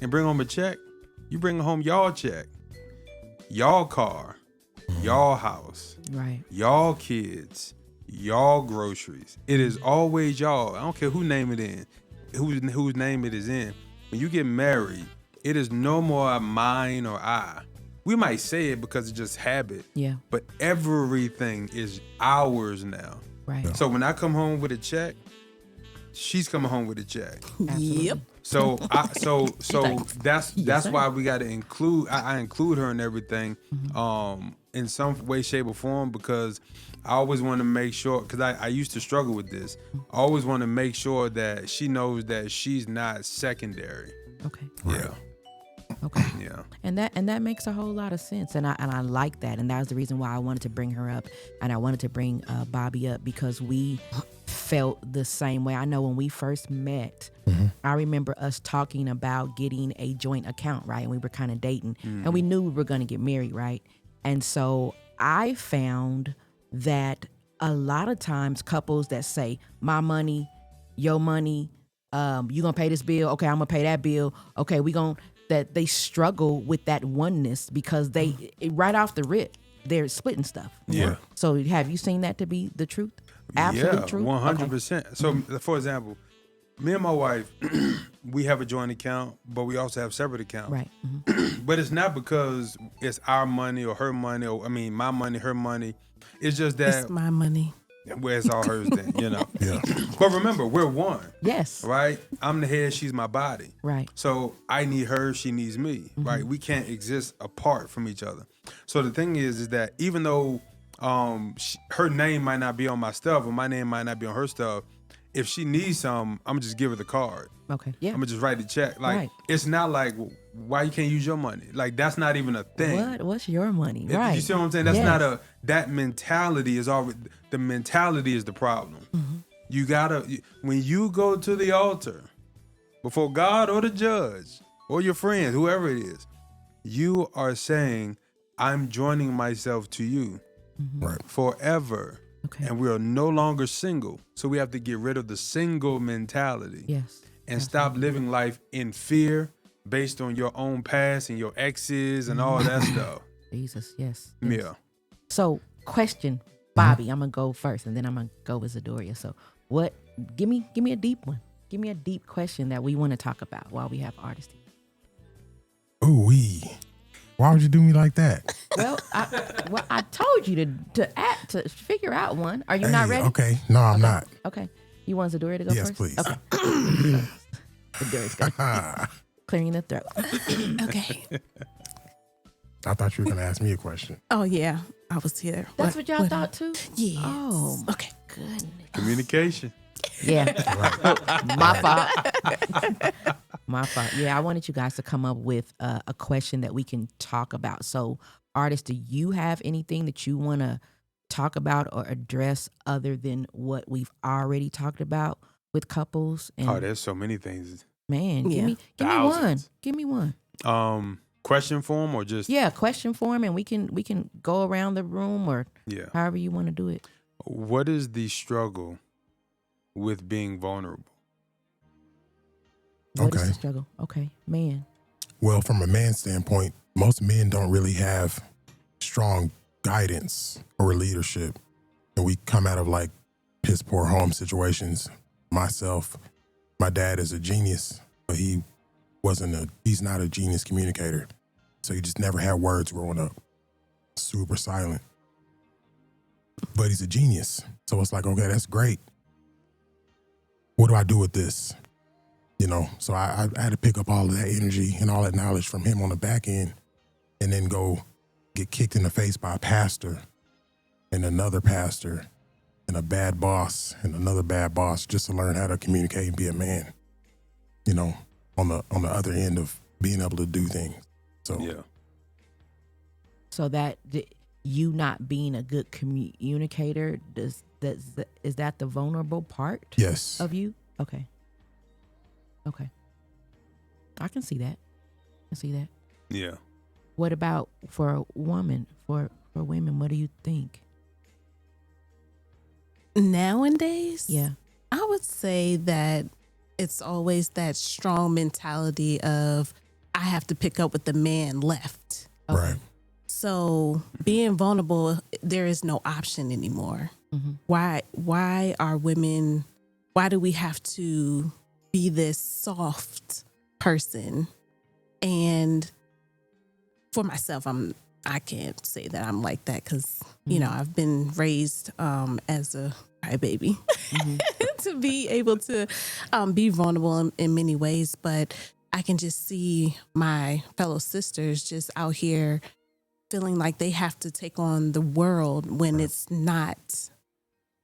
Speaker 5: and bring home a check, you bring home y'all check, y'all car, y'all house,
Speaker 2: Right.
Speaker 5: y'all kids, y'all groceries. It is always y'all. I don't care who name it in, whose name it is in. When you get married, it is no more mine or I. We might say it because it's just habit.
Speaker 2: Yeah.
Speaker 5: But everything is ours now.
Speaker 2: Right.
Speaker 5: So when I come home with a check, she's coming home with a check.
Speaker 2: Absolutely.
Speaker 3: Yep.
Speaker 5: That's why we got to include. I include her in everything, in some way, shape, or form, because I always want to make sure. Because I used to struggle with this. I always want to make sure that she knows that she's not secondary.
Speaker 2: Okay.
Speaker 5: Yeah.
Speaker 2: Okay.
Speaker 5: Yeah.
Speaker 2: And that makes a whole lot of sense, and I like that, and that was the reason why I wanted to bring her up, and I wanted to bring Bobby up because we felt the same way. I know when we first met, I remember us talking about getting a joint account, right? And we were kind of dating, and we knew we were going to get married, right? And so I found that a lot of times couples that say, my money, your money, you gonna pay this bill, okay, I'm gonna pay that bill, okay, that they struggle with that oneness because right off the rip, they're splitting stuff.
Speaker 5: Yeah.
Speaker 2: So have you seen that to be the truth? Absolute truth?
Speaker 5: 100%. So, for example, me and my wife, we have a joint account, but we also have separate accounts.
Speaker 2: Right.
Speaker 5: But it's not because it's our money or her money, my money, her money. It's just that
Speaker 3: It's my money.
Speaker 5: where it's all hers then,
Speaker 6: Yeah.
Speaker 5: But remember, we're one,
Speaker 2: Yes.
Speaker 5: right? I'm the head, she's my body.
Speaker 2: Right.
Speaker 5: So I need her, she needs me, right? We can't exist apart from each other. So the thing is that even though her name might not be on my stuff or my name might not be on her stuff, if she needs something, I'm gonna just give her the card.
Speaker 2: Okay. Yeah.
Speaker 5: I'm gonna just write the check. Like,
Speaker 2: Right.
Speaker 5: It's not like, why you can't use your money? Like, that's not even a thing.
Speaker 2: What's your money? Right.
Speaker 5: You see what I'm saying? That's
Speaker 2: Yes.
Speaker 5: not that mentality is already, the mentality is the problem. You gotta, when you go to the altar before God or the judge or your friends, whoever it is, you are saying, I'm joining myself to you
Speaker 6: Right.
Speaker 5: forever.
Speaker 2: Okay.
Speaker 5: And we are no longer single. So we have to get rid of the single mentality
Speaker 2: Yes.
Speaker 5: and stop living life in fear based on your own past and your exes and all that stuff.
Speaker 2: Jesus. Yes.
Speaker 5: Yeah.
Speaker 2: So, question, Bobby. I'm gonna go first, and then I'm gonna go with Zadoria. So, give me a deep one. Give me a deep question that we want to talk about while we have artists here.
Speaker 6: Ooh wee. Why would you do me like that?
Speaker 2: Well, I told you to figure out one. Are you not ready?
Speaker 6: Okay. No, I'm not.
Speaker 2: Okay. You want Zadoria to go
Speaker 6: Yes,
Speaker 2: first?
Speaker 6: please.
Speaker 2: Okay. Zadoria's good. Clearing the throat.
Speaker 3: Okay.
Speaker 6: I thought you were gonna ask me a question.
Speaker 3: Oh yeah, I was here.
Speaker 2: That's what y'all thought too?
Speaker 3: Yes.
Speaker 2: Oh,
Speaker 3: Okay.
Speaker 2: goodness.
Speaker 5: Communication.
Speaker 2: Yeah. My fault. My fault. Yeah, I wanted you guys to come up with a question that we can talk about. So, artists, do you have anything that you want to talk about or address other than what we've already talked about with couples? And
Speaker 5: Oh, there's so many things.
Speaker 2: man,
Speaker 3: Yeah.
Speaker 2: give me one.
Speaker 5: Thousands.
Speaker 2: Give me one.
Speaker 5: Question form or just
Speaker 2: Yeah, question form, and we can go around the room or
Speaker 5: yeah.
Speaker 2: however you want to do it.
Speaker 5: What is the struggle with being vulnerable?
Speaker 2: What is
Speaker 6: Okay.
Speaker 2: the struggle? Okay, man.
Speaker 6: Well, from a man's standpoint, most men don't really have strong guidance or leadership. And we come out of like piss poor home situations. Myself, my dad is a genius, but he's not a genius communicator. So he just never had words growing up. Super silent. But he's a genius. So it's like, okay, that's great. What do I do with this? So I had to pick up all of that energy and all that knowledge from him on the back end and then go get kicked in the face by a pastor and another pastor and a bad boss and another bad boss just to learn how to communicate and be a man, on the other end of being able to do things. So
Speaker 5: Yeah.
Speaker 2: So that you not being a good communicator, is that the vulnerable part
Speaker 6: Yes.
Speaker 2: of you? Okay. I can see that.
Speaker 5: Yeah.
Speaker 2: What about for a woman, for women, what do you think?
Speaker 7: Nowadays,
Speaker 2: Yeah.
Speaker 7: I would say that it's always that strong mentality of I have to pick up what the man left.
Speaker 2: Okay.
Speaker 6: Right.
Speaker 7: So being vulnerable, there is no option anymore.
Speaker 2: Mm-hmm.
Speaker 7: Why are women, why do we have to be this soft person? And for myself, I can't say that I'm like that because, you know, I've been raised as a crybaby to be able to be vulnerable in many ways. But I can just see my fellow sisters just out here feeling like they have to take on the world when it's not,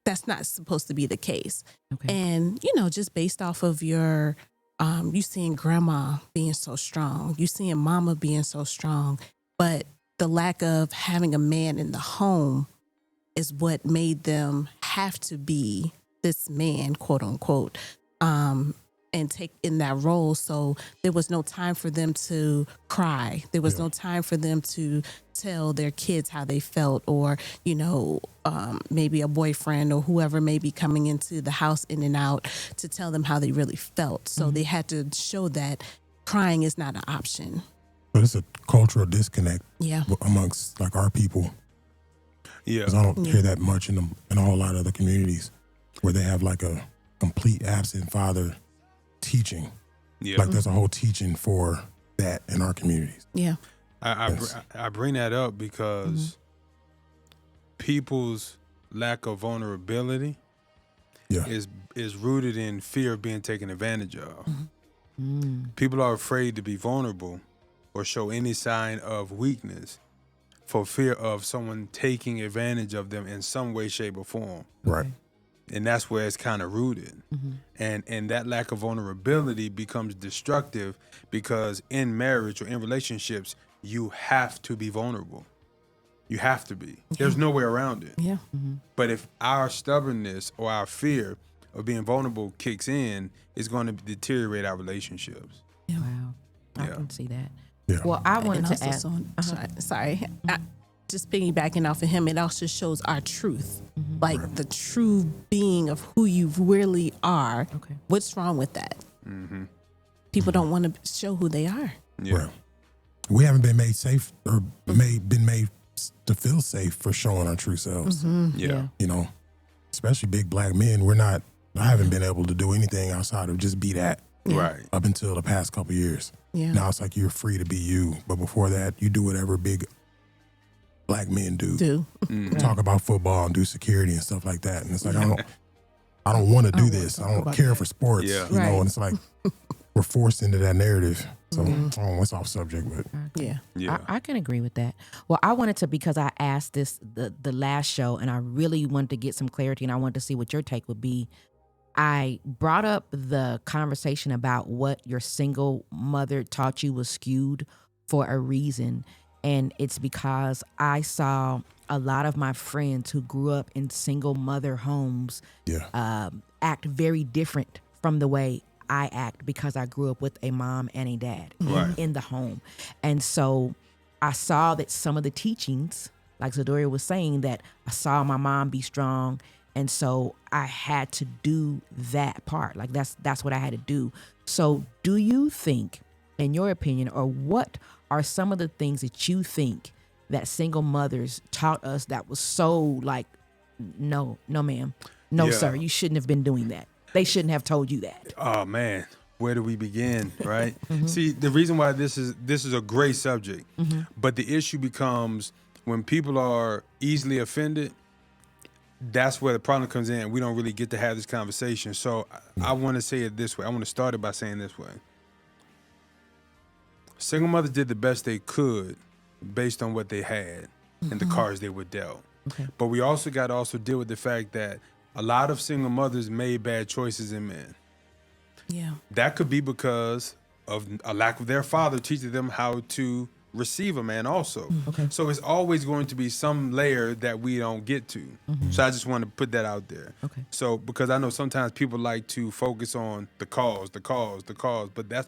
Speaker 7: that's not supposed to be the case.
Speaker 2: Okay.
Speaker 7: And, you know, just based off of your, you seeing grandma being so strong, you seeing mama being so strong, but the lack of having a man in the home is what made them have to be this man, quote unquote, and take in that role. So there was no time for them to cry. There was no time for them to tell their kids how they felt, or, you know, maybe a boyfriend or whoever may be coming into the house in and out to tell them how they really felt. So they had to show that crying is not an option.
Speaker 6: But it's a cultural disconnect
Speaker 7: Yeah.
Speaker 6: amongst like our people.
Speaker 5: Yeah.
Speaker 6: 'Cause I don't hear that much in a whole lot of other communities where they have like a complete absent father teaching.
Speaker 5: Yeah.
Speaker 6: Like there's a whole teaching for that in our communities.
Speaker 7: Yeah.
Speaker 5: I bring that up because people's lack of vulnerability
Speaker 6: Yeah.
Speaker 5: is rooted in fear of being taken advantage of. People are afraid to be vulnerable or show any sign of weakness for fear of someone taking advantage of them in some way, shape, or form.
Speaker 6: Right.
Speaker 5: And that's where it's kind of rooted. And that lack of vulnerability becomes destructive because in marriage or in relationships, you have to be vulnerable. You have to be. There's no way around it.
Speaker 7: Yeah.
Speaker 5: But if our stubbornness or our fear of being vulnerable kicks in, it's going to deteriorate our relationships.
Speaker 2: Wow. I
Speaker 5: Yeah.
Speaker 2: can see that.
Speaker 6: Yeah.
Speaker 2: Well, I wanted
Speaker 7: And
Speaker 2: to
Speaker 7: also,
Speaker 2: ask.
Speaker 7: sorry. Just piggybacking off of him, it also shows our truth, like the true being of who you really are.
Speaker 2: Okay.
Speaker 7: What's wrong with that? People don't want to show who they are.
Speaker 5: Yeah.
Speaker 6: Right. We haven't been made safe or been made to feel safe for showing our true selves.
Speaker 5: Yeah.
Speaker 6: You know, especially big black men. I haven't been able to do anything outside of just be that
Speaker 5: Right.
Speaker 6: up until the past couple of years.
Speaker 7: Yeah.
Speaker 6: Now it's like you're free to be you. But before that, you do whatever big black men do. Talk about football and do security and stuff like that. And it's like, I don't want to do this. I don't care for sports.
Speaker 5: Yeah.
Speaker 6: You
Speaker 7: Right.
Speaker 6: know, and it's like we're forced into that narrative. So it's off subject, but
Speaker 7: Yeah.
Speaker 5: Yeah.
Speaker 2: I can agree with that. Well, I wanted to, because I asked this the last show, and I really wanted to get some clarity, and I wanted to see what your take would be. I brought up the conversation about what your single mother taught you was skewed for a reason. And it's because I saw a lot of my friends who grew up in single mother homes act very different from the way I act, because I grew up with a mom and a dad in the home. And so I saw that some of the teachings, like Zadoria was saying, that I saw my mom be strong. And so I had to do that part. Like that's what I had to do. So do you think, in your opinion, or what are some of the things that you think that single mothers taught us that was so like, no, ma'am, no,
Speaker 5: Yeah.
Speaker 2: sir, you shouldn't have been doing that. They shouldn't have told you that.
Speaker 5: Oh man, where do we begin, right? See, the reason why this is a great subject, but the issue becomes when people are easily offended. That's where the problem comes in. We don't really get to have this conversation. So I want to say it this way. I want to start it by saying this way. Single mothers did the best they could based on what they had and the cards they were dealt.
Speaker 2: Okay.
Speaker 5: But we also got to deal with the fact that a lot of single mothers made bad choices in men.
Speaker 7: Yeah.
Speaker 5: That could be because of a lack of their father teaching them how to receive a man also.
Speaker 2: Okay.
Speaker 5: So it's always going to be some layer that we don't get to. So I just want to put that out there.
Speaker 2: Okay.
Speaker 5: So because I know sometimes people like to focus on the cause, but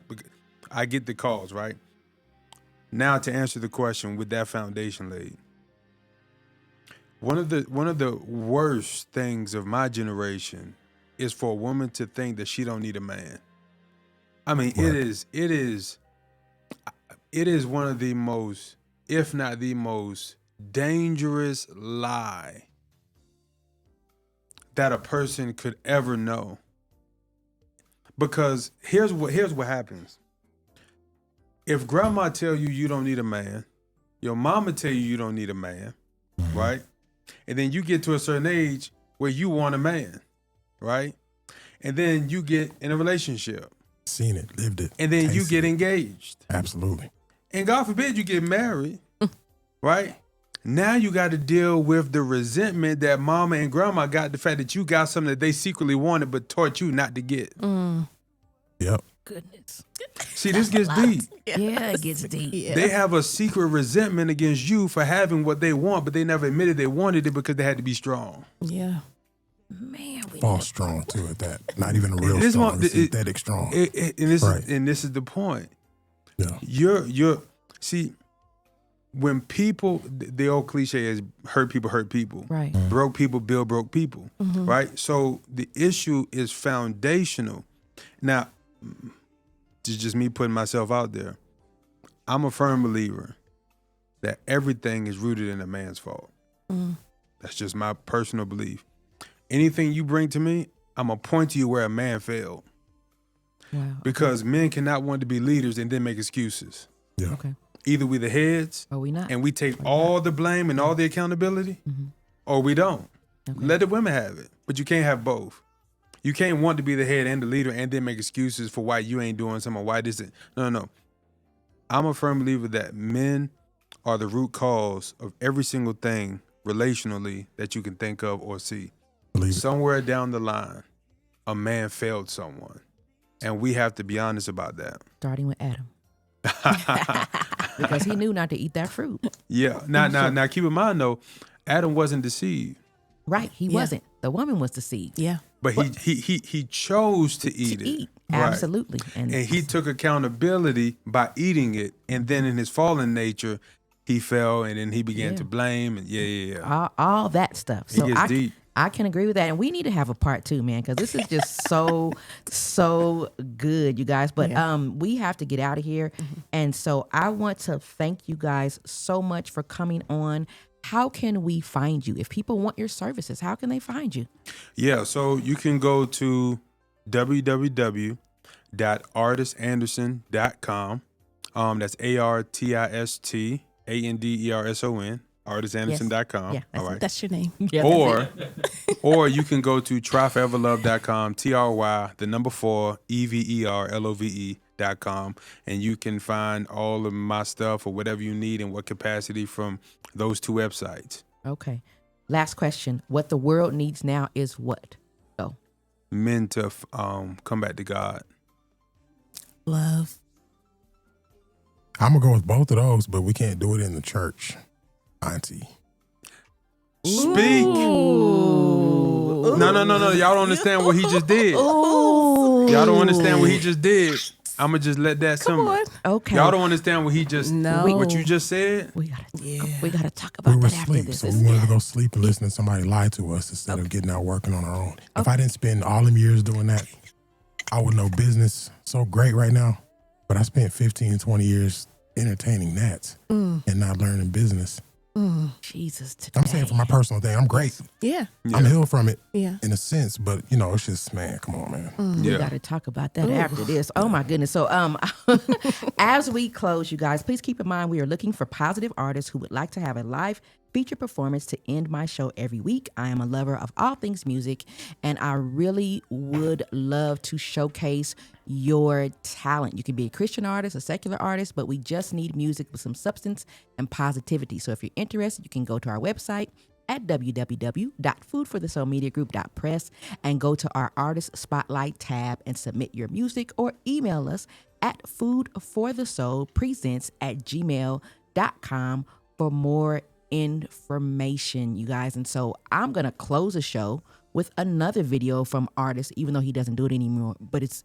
Speaker 5: I get the cause, right? Now to answer the question with that foundation laid. One of the worst things of my generation is for a woman to think that she don't need a man. I mean, it is one of the most, if not the most dangerous lie that a person could ever know. Because here's what happens. If grandma tell you you don't need a man, your mama tell you don't need a man, right? And then you get to a certain age where you want a man, right? And then you get in a relationship.
Speaker 6: Seen it, lived it.
Speaker 5: And then you
Speaker 6: tasted
Speaker 5: get
Speaker 6: it.
Speaker 5: engaged.
Speaker 6: Absolutely.
Speaker 5: And God forbid you get married, right? Now you got to deal with the resentment that mama and grandma got, the fact that you got something that they secretly wanted but taught you not to get.
Speaker 6: Yep.
Speaker 2: Goodness.
Speaker 5: See, this gets deep.
Speaker 2: Yeah, it gets deep.
Speaker 7: Yeah.
Speaker 5: They have a secret resentment against you for having what they want, but they never admitted they wanted it because they had to be strong.
Speaker 7: Yeah.
Speaker 2: Man, we
Speaker 6: False strong too at that. Not even a real
Speaker 5: This
Speaker 6: strong,
Speaker 5: one-
Speaker 6: a synthetic strong.
Speaker 5: And this is the point.
Speaker 6: Yeah.
Speaker 5: You're see, when people, the old cliche is hurt people.
Speaker 2: Right.
Speaker 5: Broke people build broke people, right? So the issue is foundational. Now, it's just me putting myself out there. I'm a firm believer that everything is rooted in a man's fault. That's just my personal belief. Anything you bring to me, I'm going to point to you where a man failed.
Speaker 2: Wow.
Speaker 5: Because men cannot want to be leaders and then make excuses.
Speaker 6: Yeah.
Speaker 2: Okay.
Speaker 5: Either we the heads
Speaker 2: Or we not.
Speaker 5: and we take all the blame and all the accountability, or we don't.
Speaker 2: Okay.
Speaker 5: Let the women have it, but you can't have both. You can't want to be the head and the leader and then make excuses for why you ain't doing something, why this is. No. I'm a firm believer that men are the root cause of every single thing relationally that you can think of or see.
Speaker 6: Believe it.
Speaker 5: Somewhere down the line, a man failed someone. And we have to be honest about that.
Speaker 2: Starting with Adam. Because he knew not to eat that fruit.
Speaker 5: Yeah. Now keep in mind though, Adam wasn't deceived.
Speaker 2: Right. He wasn't. The woman was deceived.
Speaker 7: Yeah.
Speaker 5: But he chose to eat it.
Speaker 2: Eat.
Speaker 5: Right.
Speaker 2: Absolutely.
Speaker 5: And he took accountability by eating it. And then in his fallen nature, he fell and then he began to blame. And yeah.
Speaker 2: all that stuff.
Speaker 5: It
Speaker 2: So
Speaker 5: gets deep.
Speaker 2: I can agree with that. And we need to have a part 2, man, because this is just so good, you guys. But we have to get out of here. And so I want to thank you guys so much for coming on. How can we find you? If people want your services, how can they find you?
Speaker 5: Yeah, so you can go to www.artistanderson.com. That's ARTISTANDERSON, artistanderson.com.
Speaker 2: Yeah,
Speaker 5: all right.
Speaker 7: That's your name.
Speaker 2: Yeah,
Speaker 5: Or you can go to tryforeverlove.com, TRY, 4 EVERLOVE.com, and you can find all of my stuff or whatever you need in what capacity from those 2 websites.
Speaker 2: Okay. Last question. What the world needs now is what? Go.
Speaker 5: Men to come back to God.
Speaker 7: Love.
Speaker 6: I'm gonna go with both of those, but we can't do it in the church, Auntie.
Speaker 5: Speak.
Speaker 2: Ooh.
Speaker 5: No. Y'all don't understand what he just did.
Speaker 2: Ooh.
Speaker 5: Y'all don't understand what he just did. I'm going to just let that simmer.
Speaker 2: Okay.
Speaker 5: Y'all don't understand what he just, what you just said?
Speaker 2: We gotta talk
Speaker 6: We
Speaker 2: about
Speaker 6: were
Speaker 2: that after
Speaker 6: asleep,
Speaker 2: this.
Speaker 6: so we wanted to go sleep and listen to somebody lie to us instead of getting out working on our own. If I didn't spend all them years doing that, I would know business so great right now. But I spent 15, 20 years entertaining that and not learning business.
Speaker 2: Jesus, today.
Speaker 6: I'm saying for my personal thing, I'm great.
Speaker 7: Yeah.
Speaker 6: I'm healed from it
Speaker 7: Yeah.
Speaker 6: in a sense, but it's just, man, come on, man.
Speaker 2: We got to talk about that after this. Oh my goodness. So as we close, you guys, please keep in mind we are looking for positive artists who would like to have a live feature performance to end my show every week. I am a lover of all things music, and I really would love to showcase your talent. You can be a Christian artist, a secular artist, but we just need music with some substance and positivity. So if you're interested, you can go to our website at www.foodforthesoulmediagroup.press and go to our artist spotlight tab and submit your music, or email us at foodforthesoulpresents@gmail.com. artistandressing.com for more information, you guys. And so I'm going to close the show with another video from Artist, even though he doesn't do it anymore. But it's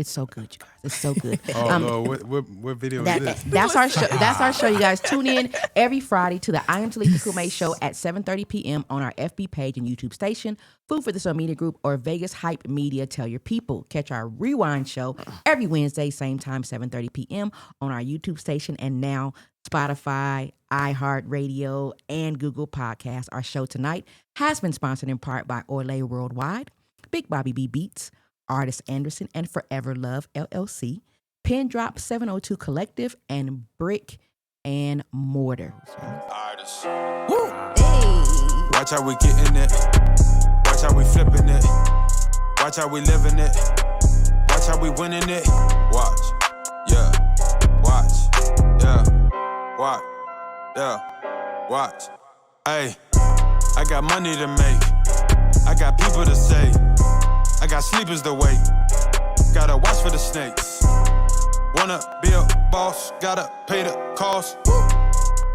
Speaker 2: so good, you guys. It's so good.
Speaker 5: Lord, what video is this?
Speaker 2: That's our show. That's our show, you guys. Tune in every Friday to the I Am Talitha Kume show at 7:30 p.m. on our FB page and YouTube station, Food for the Soul Media Group, or Vegas Hype Media. Tell your people. Catch our Rewind show every Wednesday, same time, 7:30 p.m. on our YouTube station, and now Spotify, iHeartRadio, and Google Podcasts. Our show tonight has been sponsored in part by Orlay Worldwide, Big Bobby B Beats, Artist Anderson, and Forever Love LLC, Pin Drop 702 Collective, and Brick and Mortar.
Speaker 4: Artists. Woo! Hey. Watch how we getting it. Watch how we flipping it. Watch how we living it. Watch how we winning it. Watch. Yeah. Watch. Yeah. Watch. Yeah. Watch. Hey. I got money to make. I got people to say. I got sleepers to wait. Gotta watch for the snakes. Wanna be a boss, gotta pay the cost.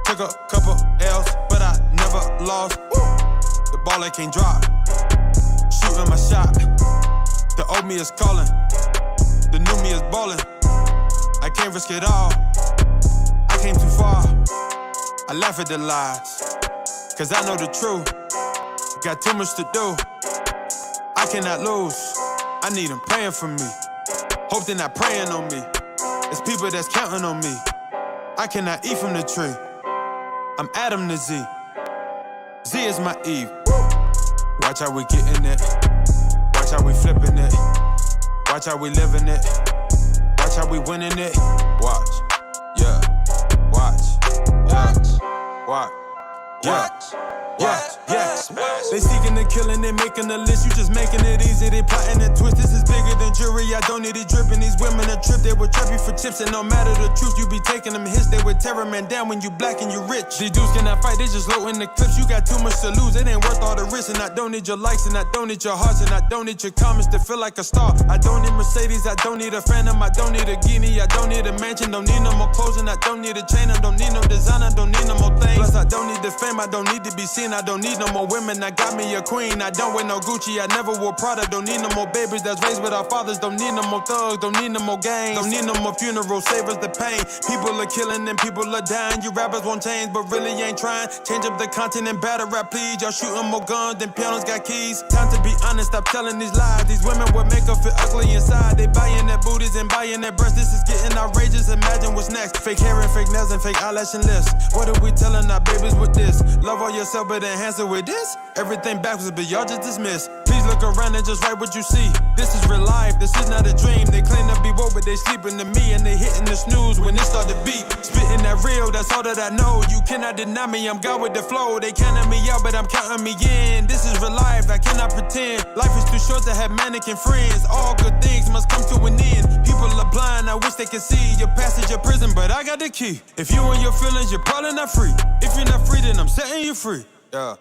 Speaker 4: Took a couple L's, but I never lost. The ball I can't drop. Shooting my shot. The old me is calling. The new me is balling. I can't risk it all. I came too far. I laugh at the lies, cause I know the truth. Got too much to do. I cannot lose. I need them praying for me. Hope they're not praying on me. It's people that's counting on me. I cannot eat from the tree. I'm Adam to Z. Z is my Eve. Watch how we getting it. Watch how we flipping it. Watch how we living it. Watch how we winning it. Watch. Yeah. Watch. Yeah. Watch. Yeah. Watch. Yeah. They seeking and killing, they making a list. You just making it easy. They plotting and twist. This is bigger than jury. I don't need it dripping. These women a trip. They would trap you for chips. And no matter the truth, you be taking them hits. They would tear a man down when you black and you rich. These dudes cannot fight. They just low in the clips. You got too much to lose. It ain't worth all the risk. And I don't need your likes. And I don't need your hearts. And I don't need your comments to feel like a star. I don't need Mercedes. I don't need a Phantom. I don't need a guinea. I don't need a mansion. Don't need no more clothes. And I don't need a chain. I don't need no design. I don't need no more things. Plus I don't need the fame. I don't need to be seen. I don't need no more women. I got me a queen. I don't wear no Gucci. I never wore Prada. Don't need no more babies that's raised with our fathers. Don't need no more thugs. Don't need no more gangs. Don't need no more funerals. Save us the pain. People are killing and people are dying. You rappers won't change, but really ain't trying. Change up the content and battle rap, please. Y'all shooting more guns than pianos got keys. Time to be honest. Stop telling these lies. These women would make us feel ugly inside. They buying their booties and buying their breasts. This is getting outrageous. Imagine what's next. Fake hair and fake nails and fake eyelash and lips. What are we telling our babies with this? Love all yourself, but enhance it with this. Everything backwards, but y'all just dismiss. Please look around and just write what you see. This is real life, this is not a dream. They claim to be woke, but they sleeping to me. And they hitting the snooze when it start to beat. Spitting that real, that's all that I know. You cannot deny me, I'm God with the flow. They counting me out, but I'm counting me in. This is real life, I cannot pretend. Life is too short to have mannequin friends. All good things must come to an end. People are blind, I wish they could see. Your passage, your prison, but I got the key. If you and your feelings, you're probably not free. If you're not free, then I'm setting you free. Yeah.